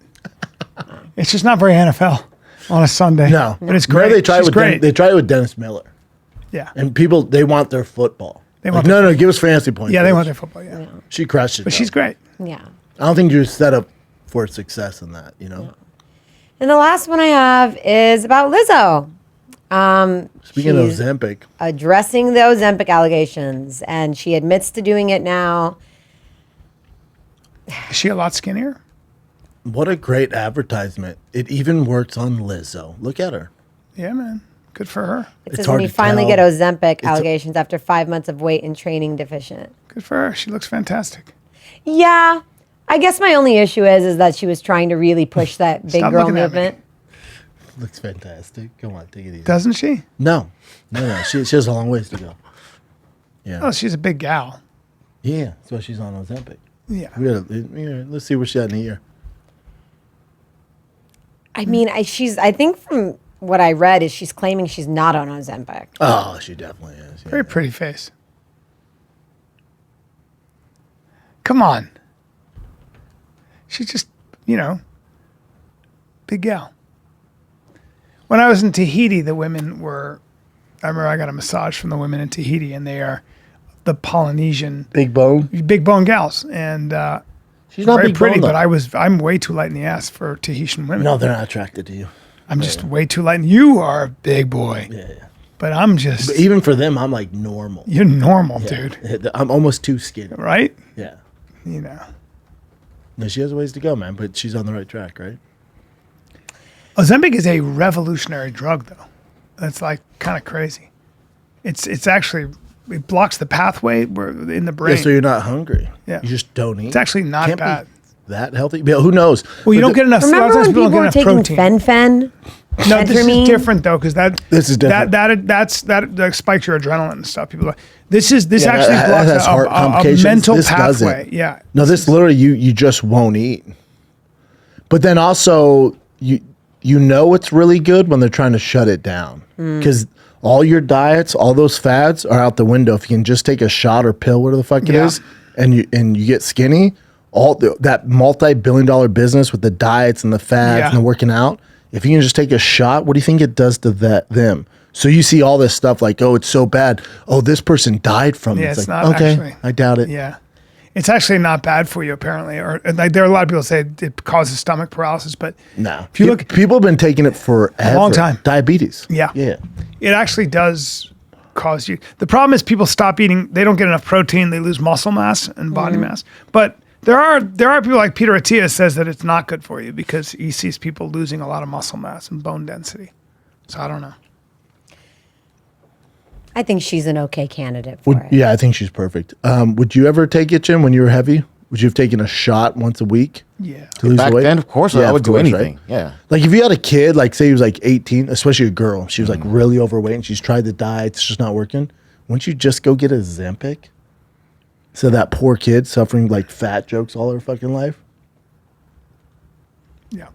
It's just not very NFL on a Sunday. No, but it's great. They try She's with great. they try it with Dennis Miller. Yeah, and people they want their football. They like, want no, give us fantasy points. Yeah, they want their football. Yeah, she crushed it. But she's great. Yeah, I don't think you're set up for success in that. And the last one I have is about Lizzo. Speaking of she's Ozempic, addressing the Ozempic allegations, and she admits to doing it now. Is she a lot skinnier? what a great advertisement! It even works on Lizzo. Look at her. Yeah, man. Good for her. It says when we finally get Ozempic allegations after 5 months of weight and training deficient. Good for her. She looks fantastic. Yeah. I guess my only issue is that she was trying to really push that big girl movement. Looks fantastic. Come on, take it easy. Doesn't she? No. She has a long ways to go. Yeah. Oh, she's a big gal. Yeah, that's why she's on Ozempic. Yeah. Let's see where she's at in a year. I mean, I think from what I read is she's claiming she's not on Ozempic. Oh, she definitely is. Yeah. Very pretty face. Come on. She's just, big gal. When I was in Tahiti, the women were, I remember I got a massage from the women in Tahiti, and they are the Polynesian big bone gals. And she's not very big pretty, bone, but I'm way too light in the ass for Tahitian women. No, they're not attracted to you. I'm just way too light. And you are a big boy. Yeah. But I'm just. But even for them, I'm like normal. You're normal, dude. I'm almost too skinny. Right? Yeah. No, she has a ways to go, man, but she's on the right track, right? Ozempic is a revolutionary drug, though. That's like kind of crazy. It's actually, it blocks the pathway in the brain. Yeah, so you're not hungry. Yeah. You just don't eat. It's actually not Can't bad. Be that healthy? Yeah, who knows? Well, you don't get enough. Remember when people were taking protein. fen-phen? No, this is different though, because this is different. That spikes your adrenaline and stuff. People are like, this actually that has heart blocks a complications. mental This pathway. doesn't. Yeah. No, this literally you just won't eat. But then also you it's really good when they're trying to shut it down because all your diets, all those fads are out the window. If you can just take a shot or pill, whatever the fuck it is, and you get skinny, that multi-billion-dollar business with the diets and the fads and the working out. If you can just take a shot, what do you think it does to them? So you see all this stuff like, oh, it's so bad. Oh, this person died from it. Yeah, it's like, not okay, actually. I doubt it. Yeah. It's actually not bad for you, apparently. Or like there are a lot of people say it causes stomach paralysis, but no. If you look, people have been taking it for a long time. Diabetes. Yeah. Yeah. It actually does cause you. The problem is people stop eating. They don't get enough protein. They lose muscle mass and body mass. But there are people like Peter Attia says that it's not good for you because he sees people losing a lot of muscle mass and bone density. So I don't know. I think she's an okay candidate for it. Yeah, I think she's perfect. Would you ever take it, Jim, when you were heavy? Would you have taken a shot once a week? Yeah. To lose Back weight? then, of course, I would do anything. Right? Yeah. Like if you had a kid, like say he was like 18, especially a girl, she was like really overweight and she's tried the diet, it's just not working. Wouldn't you just go get a Ozempic? So that poor kid suffering like fat jokes all her fucking life? Yeah.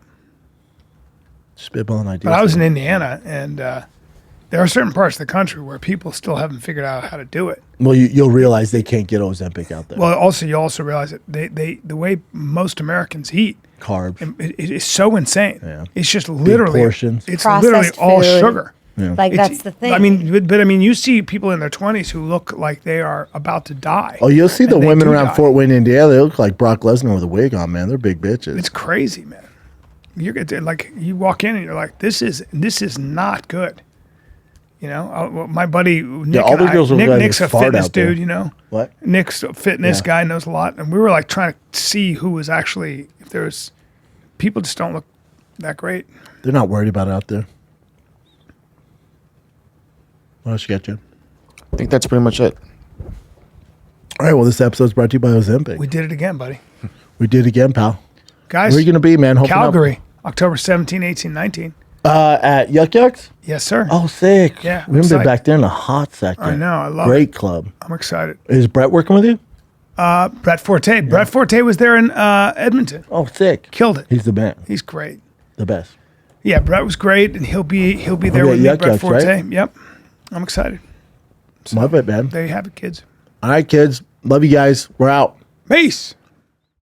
Spitballing ideas. But I was in Indiana, and there are certain parts of the country where people still haven't figured out how to do it. Well, you'll realize they can't get Ozempic out there. Well, you also realize that the way most Americans eat carbs, it is so insane. Yeah. It's just literally portions. It's Processed literally all food. sugar. Yeah. Like that's the thing. I mean, but you see people in their 20s who look like they are about to die. Oh, you'll see the And they women do around die. Fort Wayne, Indiana. They look like Brock Lesnar with a wig on, man. They're big bitches. It's crazy, man. You walk in and you're like, this is not good. My buddy Nick, all the girls look like Nick's they a fart fitness out there. dude. What? Nick's a fitness guy, knows a lot, and we were like trying to see who was actually if there was people just don't look that great. They're not worried about it out there. What else you got, Jim? I think that's pretty much it. All right. Well, this episode's brought to you by Ozempic. We did it again, buddy. We did it again, pal. Guys, where are you going to be, man? Hoping Calgary, October 17, 18, 19. At Yuck Yucks? Yes, sir. Oh, sick. Yeah. We haven't been back there in a hot second. I know. I love it. Great club. I'm excited. Is Brett working with you? Brett Forte. Yeah. Brett Forte was there in Edmonton. Oh, sick. Killed it. He's the man. He's great. The best. Yeah, Brett was great, and he'll be there with me, Brett Forte. Right? Yep. I'm excited. So, love it, man. There you have it, kids. All right, kids. Love you guys. We're out. Peace.